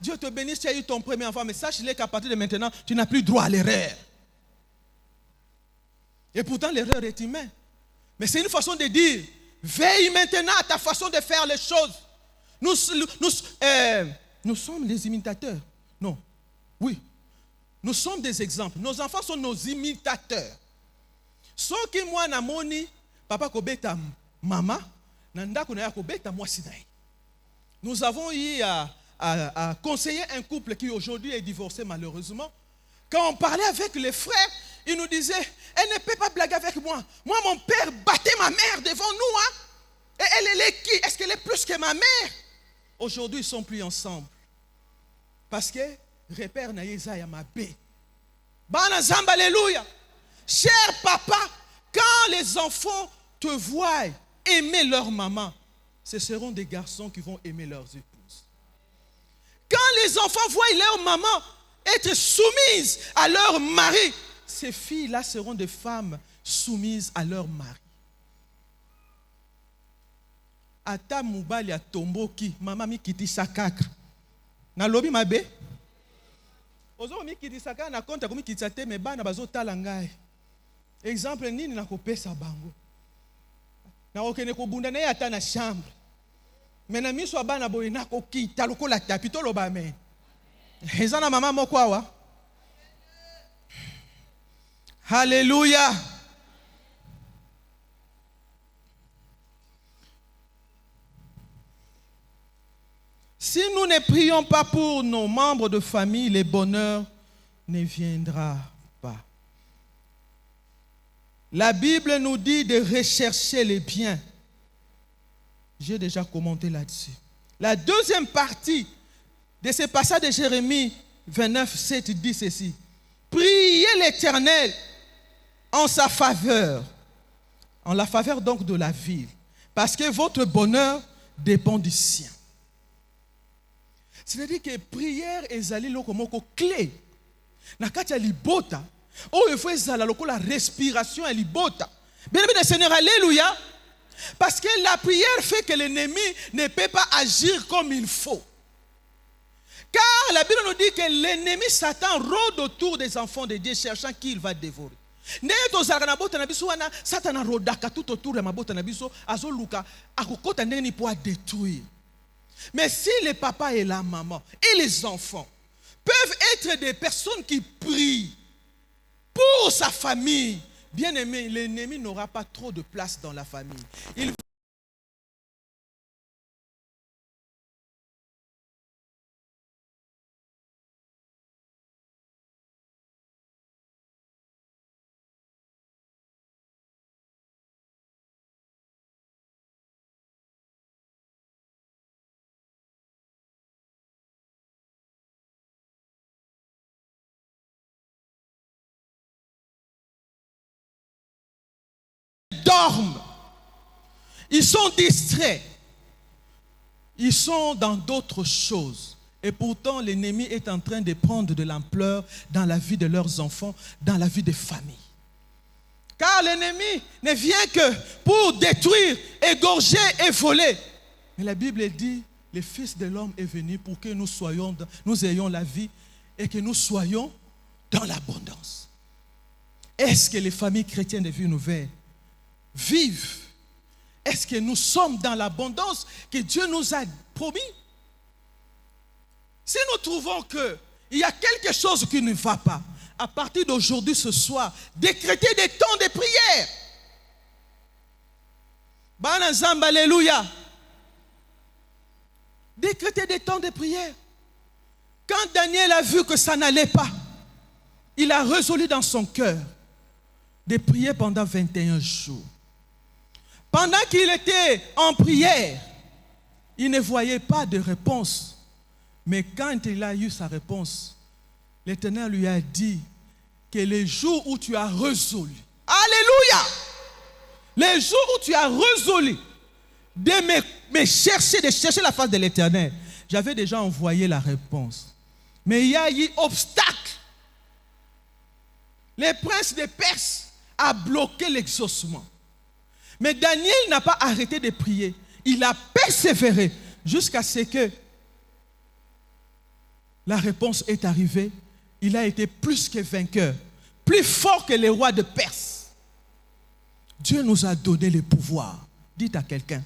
[SPEAKER 1] Dieu te bénisse, tu as eu ton premier enfant, mais sache-le qu'à partir de maintenant, tu n'as plus droit à l'erreur. Et pourtant, l'erreur est humaine. Mais c'est une façon de dire, veille maintenant à ta façon de faire les choses. Nous sommes des imitateurs. Non, oui. Nous sommes des exemples. Nos enfants sont nos imitateurs. Ce qui moi namoni papa kobeta mama nanda kunaya kobeta moi sinaï. Nous avons eu à conseiller un couple qui aujourd'hui est divorcé malheureusement. Quand on parlait avec les frères, ils nous disaient, elle ne peut pas blaguer avec moi. Moi, mon père battait ma mère devant nous. Et elle est qui? Est-ce qu'elle est plus que ma mère? aujourd'hui ils ne sont plus ensemble. Parce que repère na yeza ya mabe. Bana zamba, alléluia. Cher papa, quand les enfants te voient aimer leur maman, ce seront des garçons qui vont aimer leurs épouses. Quand les enfants voient leur maman être soumises à leur mari, ces filles-là seront des femmes soumises à leur mari. Ata mubali atomboki, mama mi kiti sakaka. Na lobi mabe? Ozo mi kiti sakaka na konta komi kiti ate me bana bazo tala ngai. Exemple nini na kopesa bango. Na okene ko bunda na ata na chambre. Mena miso abana boye na ko kita lokola tapito loba amen. Ezana mama moko awa. Alléluia. Si nous ne prions pas pour nos membres de famille, le bonheur ne viendra pas. La Bible nous dit de rechercher les biens. J'ai déjà commenté là-dessus. La deuxième partie de ce passage de Jérémie 29, 7 dit ceci. Priez l'Éternel en sa faveur, en la faveur donc de la ville, parce que votre bonheur dépend du sien. C'est-à-dire que prière ezali loko moko clé. Nakati ya libota, il faut ezala loko la respiration ya libota. Bien aimé Seigneur, alléluia. Parce que la prière fait que l'ennemi ne peut pas agir comme il faut. Car la Bible nous dit que l'ennemi Satan rôde autour des enfants de Dieu cherchant qui il va dévorer. Satan rodaka tout autour de mabota na biso azoluka akokota ndeni pour détruire. Mais si les papas et la maman et les enfants peuvent être des personnes qui prient pour sa famille, bien aimé, l'ennemi n'aura pas trop de place dans la famille. Il dorment. Ils sont distraits. Ils sont dans d'autres choses. Et pourtant, l'ennemi est en train de prendre de l'ampleur dans la vie de leurs enfants, dans la vie des familles. Car l'ennemi ne vient que pour détruire, égorger et voler. Mais la Bible dit, le Fils de l'homme est venu pour que nous ayons la vie et que nous soyons dans l'abondance. Est-ce que les familles chrétiennes de Vie Nouvelle vivent? Est-ce que nous sommes dans l'abondance que Dieu nous a promis? Si nous trouvons qu'il y a quelque chose qui ne va pas, à partir d'aujourd'hui, ce soir, décrétez des temps de prière. Banazamba, alléluia. Décrétez des temps de prière. Quand Daniel a vu que ça n'allait pas, il a résolu dans son cœur de prier pendant 21 jours. Pendant qu'il était en prière, il ne voyait pas de réponse. Mais quand il a eu sa réponse, l'Éternel lui a dit que les jours où tu as résolu, alléluia, les jours où tu as résolu de me chercher, de chercher la face de l'Éternel, j'avais déjà envoyé la réponse. Mais il y a eu obstacle. Le prince de Perse a bloqué l'exaucement. Mais Daniel n'a pas arrêté de prier. Il a persévéré jusqu'à ce que la réponse est arrivée. Il a été plus que vainqueur, plus fort que les rois de Perse. Dieu nous a donné le pouvoir. Dites à quelqu'un,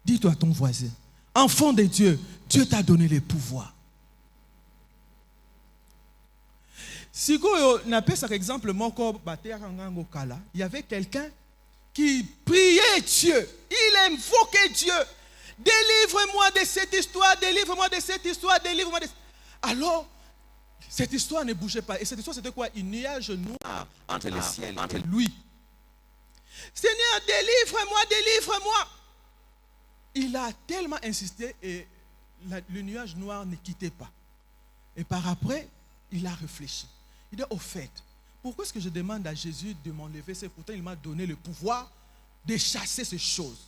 [SPEAKER 1] dis-toi à ton voisin, enfant de Dieu, Dieu t'a donné le pouvoir. Si on appelle par exemple, il y avait quelqu'un qui priait Dieu. Il invoquait Dieu. Délivre-moi de cette histoire, délivre-moi de cette histoire, délivre-moi de... Alors, cette histoire ne bougeait pas. Et cette histoire, c'était quoi? Un nuage noir entre le ciel et lui. Seigneur, délivre-moi, délivre-moi. Il a tellement insisté et le nuage noir ne quittait pas. Et par après, il a réfléchi. Il dit, au fait, pourquoi est-ce que je demande à Jésus de m'enlever? C'est pourtant il m'a donné le pouvoir de chasser ces choses.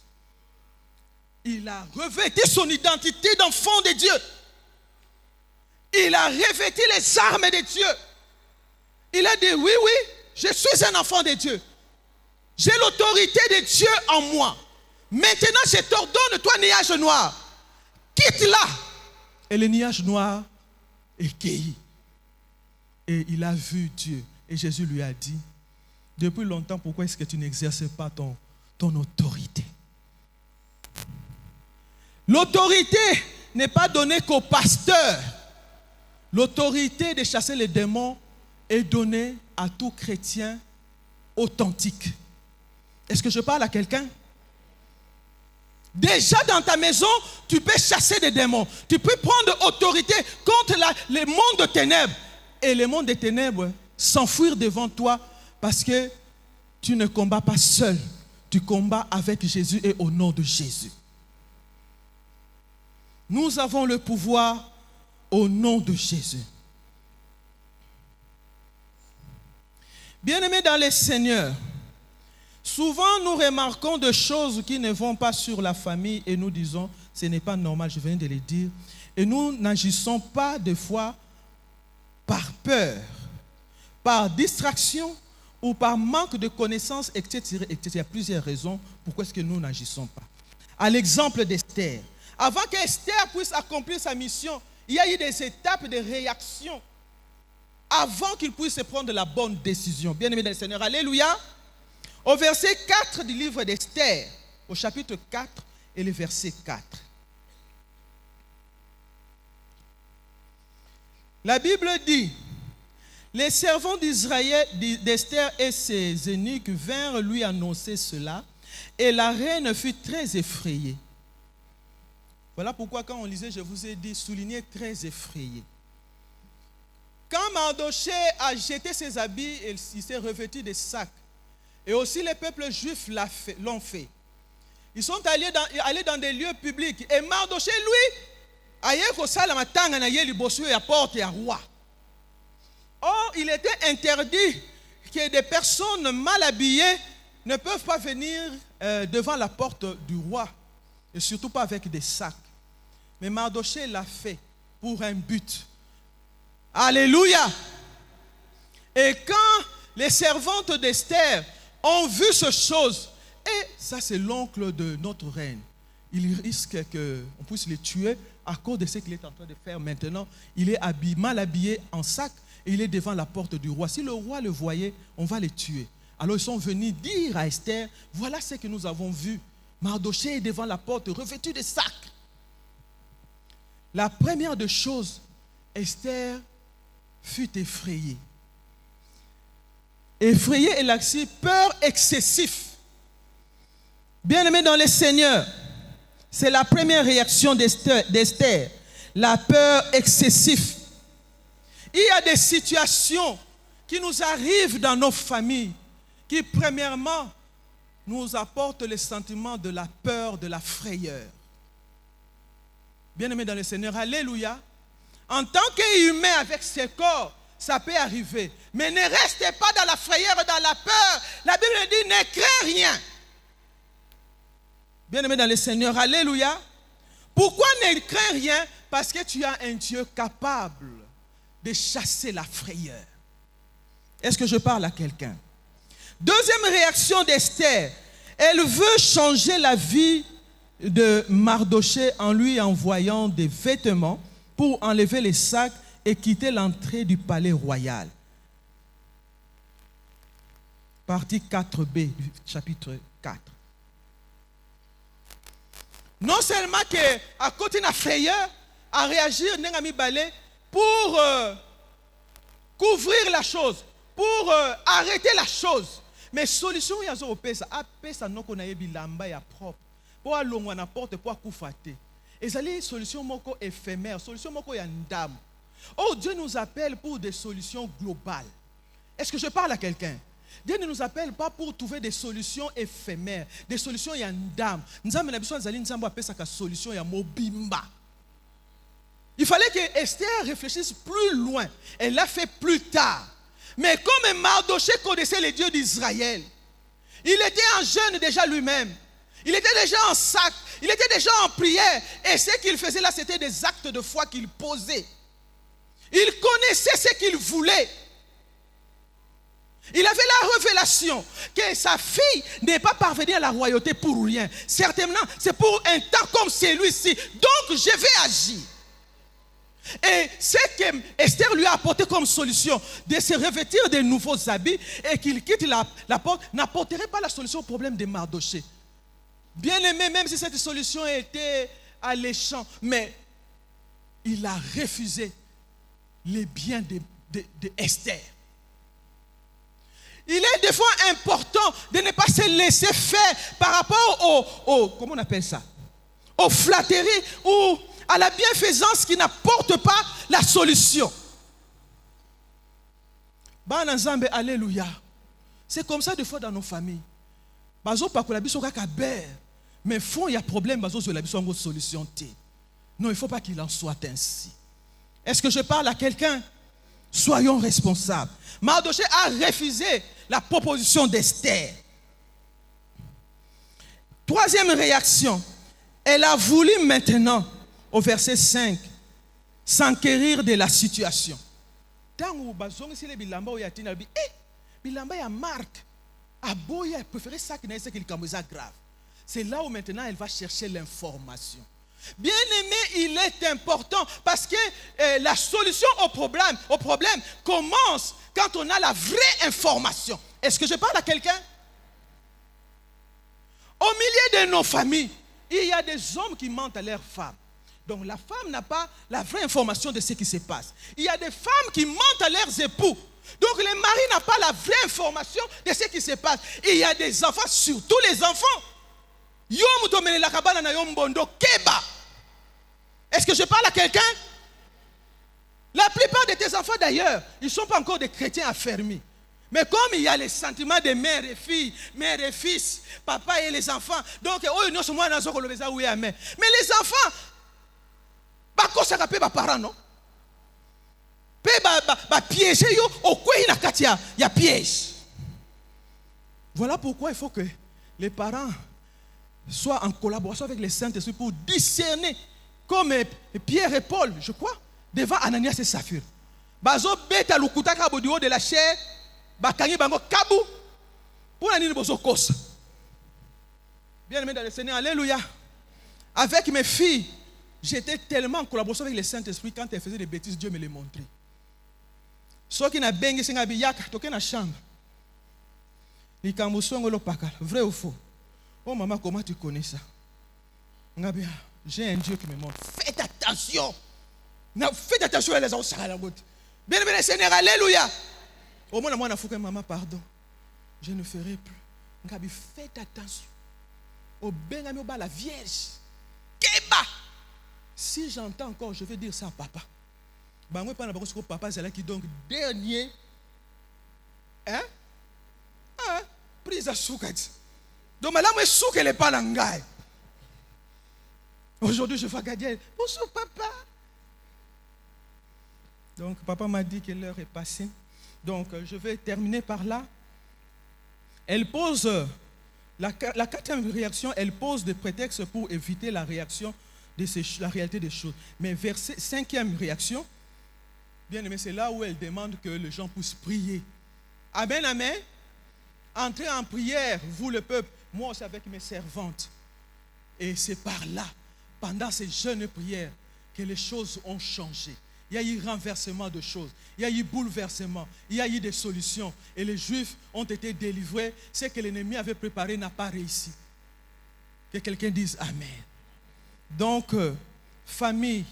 [SPEAKER 1] Il a revêtu son identité d'enfant de Dieu. Il a revêtu les armes de Dieu. Il a dit, oui, je suis un enfant de Dieu. J'ai l'autorité de Dieu en moi. Maintenant, je t'ordonne, toi, nuage noir, quitte-la. Et le nuage noir est cueilli. Et il a vu Dieu. Et Jésus lui a dit, depuis longtemps, pourquoi est-ce que tu n'exerces pas ton autorité? L'autorité n'est pas donnée qu'au pasteur. L'autorité de chasser les démons est donnée à tout chrétien authentique. Est-ce que je parle à quelqu'un? Déjà dans ta maison, tu peux chasser des démons. Tu peux prendre autorité contre les mondes de ténèbres. Et les mondes des ténèbres s'enfuir devant toi parce que tu ne combats pas seul. Tu combats avec Jésus et au nom de Jésus. Nous avons le pouvoir au nom de Jésus. Bien-aimés dans le Seigneur, souvent nous remarquons des choses qui ne vont pas sur la famille et nous disons, ce n'est pas normal, je viens de le dire. Et nous n'agissons pas des fois par peur, par distraction ou par manque de connaissances, etc., etc. Il y a plusieurs raisons pourquoi est-ce que nous n'agissons pas. À l'exemple d'Esther. Avant qu'Esther puisse accomplir sa mission, il y a eu des étapes de réaction avant qu'il puisse prendre la bonne décision. Bien-aimés dans le Seigneur, alléluia. Au verset 4 du livre d'Esther, au chapitre 4 et le verset 4. La Bible dit, les servants d'Esther et ses eunuques vinrent lui annoncer cela, et la reine fut très effrayée. Voilà pourquoi quand on lisait, je vous ai dit, souligner très effrayé. Quand Mardochée a jeté ses habits, il s'est revêtu de sacs. Et aussi les peuples juifs l'ont fait. Ils sont allés dans des lieux publics. Et Mardochée, lui, or, il était interdit que des personnes mal habillées ne peuvent pas venir devant la porte du roi. Et surtout pas avec des sacs. Mais Mardochée l'a fait pour un but. Alléluia. Et quand les servantes d'Esther ont vu ces choses, et ça c'est l'oncle de notre reine, il risque qu'on puisse le tuer à cause de ce qu'il est en train de faire maintenant. Il est mal habillé en sac et il est devant la porte du roi. Si le roi le voyait, on va le tuer. Alors ils sont venus dire à Esther, voilà ce que nous avons vu. Mardochée est devant la porte, revêtu de sacs. La première des choses, Esther fut effrayée. Effrayée et laxée, peur excessive. Bien-aimés dans le Seigneur, c'est la première réaction d'Esther, la peur excessive. Il y a des situations qui nous arrivent dans nos familles qui, premièrement, nous apportent le sentiment de la peur, de la frayeur. Bien-aimés dans le Seigneur, alléluia. En tant qu'humain avec ses corps, ça peut arriver. Mais ne restez pas dans la frayeur, dans la peur. La Bible dit, ne crains rien. Bien-aimé dans le Seigneur, alléluia. Pourquoi ne crains rien? Parce que tu as un Dieu capable de chasser la frayeur. Est-ce que je parle à quelqu'un? Deuxième réaction d'Esther, elle veut changer la vie de Mardochée en lui envoyant des vêtements pour enlever les sacs et quitter l'entrée du palais royal. Partie 4b, chapitre 4. Non seulement qu'à côté de la frayeur, à réagir pour couvrir la chose, pour arrêter la chose. Mais solution, il y a propre. Pour aller à la porte, pour coufater. Et ça, c'est solution éphémère, solution yandam. Oh, Dieu nous appelle pour des solutions globales. Est-ce que je parle à quelqu'un? Dieu ne nous appelle pas pour trouver des solutions éphémères, des solutions yandam. Nous avons besoin de solution mobimba. Il fallait que Esther réfléchisse plus loin. Elle l'a fait plus tard. Mais comme Mardochée connaissait les dieux d'Israël, il était en jeûne déjà lui-même. Il était déjà en sac. Il était déjà en prière. Et ce qu'il faisait là, c'était des actes de foi qu'il posait. Il connaissait ce qu'il voulait. Il avait la révélation que sa fille n'est pas parvenue à la royauté pour rien. Certainement, c'est pour un temps comme celui-ci. Donc, je vais agir. Et ce que Esther lui a apporté comme solution, de se revêtir de nouveaux habits et qu'il quitte la porte, n'apporterait pas la solution au problème de Mardochée. Bien aimé, même si cette solution était alléchante, mais il a refusé les biens de Esther. Il est des fois important de ne pas se laisser faire par rapport comment on appelle ça, aux flatteries ou à la bienfaisance qui n'apporte pas la solution. Alléluia. C'est comme ça des fois dans nos familles. Mais fond, il y a problème, solution. Non, il ne faut pas qu'il en soit ainsi. Est-ce que je parle à quelqu'un? Soyons responsables. Mardochée a refusé la proposition d'Esther. Troisième réaction, elle a voulu maintenant, au verset 5, s'enquérir de la situation. Tant grave. C'est là où maintenant elle va chercher l'information. Bien aimé, il est important parce que la solution au problème commence quand on a la vraie information. Est-ce que je parle à quelqu'un? Au milieu de nos familles, il y a des hommes qui mentent à leurs femmes. Donc la femme n'a pas la vraie information de ce qui se passe. Il y a des femmes qui mentent à leurs époux. Donc le mari n'a pas la vraie information de ce qui se passe. Il y a des enfants, surtout les enfants. Est-ce que je parle à quelqu'un? La plupart de tes enfants d'ailleurs, ils ne sont pas encore des chrétiens affermis. Mais comme il y a les sentiments de mère et fille, mère et fils, papa et les enfants, donc, mais les enfants, ça rappelle mes parents, non? Piège, il y a piège. Voilà pourquoi il faut que les parents soient en collaboration avec les Saint-Esprit pour discerner, comme Pierre et Paul, je crois, devant Ananias et Saphir. Bazo beta lukutaka bodio de la chair, bakangi bango kabu, pour la bozo kosa. Bien aimé dans le Seigneur, alléluia. Avec mes filles, j'étais tellement en collaboration avec le Saint-Esprit, quand elles faisaient des bêtises, Dieu me les montrait. Ceux qui n'ont pas bengi senga biyaka, toke na chambre. Likambuso ngolo pakala, vrai ou faux? Oh maman, comment tu connais ça? J'ai un Dieu qui me montre. Faites attention. Faites attention à les autres. Bien aimé Seigneur, alléluia. Au moins, moi, je maman, pardon. Je ne ferai plus. Faites attention. Au Benami, la Vierge. Keba. Si j'entends encore, je vais dire ça à papa. Moi, papa, c'est là qui donc dernier. Hein? Prise à soukati. Donc, là, moi, souk, elle n'est pas l'angaï. Aujourd'hui, je vois Gadiel. Bonjour, papa. Donc, papa m'a dit que l'heure est passée. Donc, je vais terminer par là. Elle pose, la quatrième réaction, elle pose des prétextes pour éviter la réaction de la réalité des choses. Mais cinquième réaction, bien aimé, c'est là où elle demande que les gens puissent prier. Amen, amen. Entrez en prière, vous le peuple, moi aussi avec mes servantes. Et c'est par là, pendant ces jeûnes prières, que les choses ont changé. Il y a eu renversement de choses, il y a eu bouleversement, il y a eu des solutions. Et les Juifs ont été délivrés. Ce que l'ennemi avait préparé n'a pas réussi. Que quelqu'un dise Amen. Donc, famille,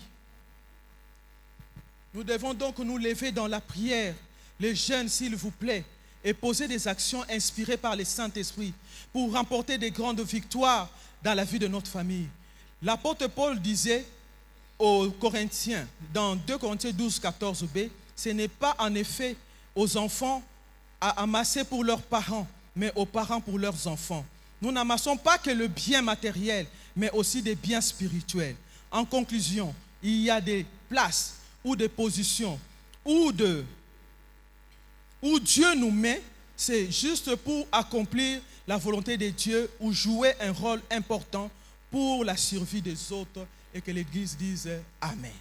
[SPEAKER 1] nous devons donc nous lever dans la prière, les jeunes s'il vous plaît, et poser des actions inspirées par le Saint-Esprit pour remporter des grandes victoires dans la vie de notre famille. L'apôtre Paul disait aux Corinthiens, dans 2 Corinthiens 12, 14b, ce n'est pas en effet aux enfants à amasser pour leurs parents, mais aux parents pour leurs enfants. Nous n'amassons pas que le bien matériel, mais aussi des biens spirituels. En conclusion, il y a des places ou des positions où Dieu nous met, c'est juste pour accomplir la volonté de Dieu ou jouer un rôle important pour la survie des autres et que l'Église dise Amen.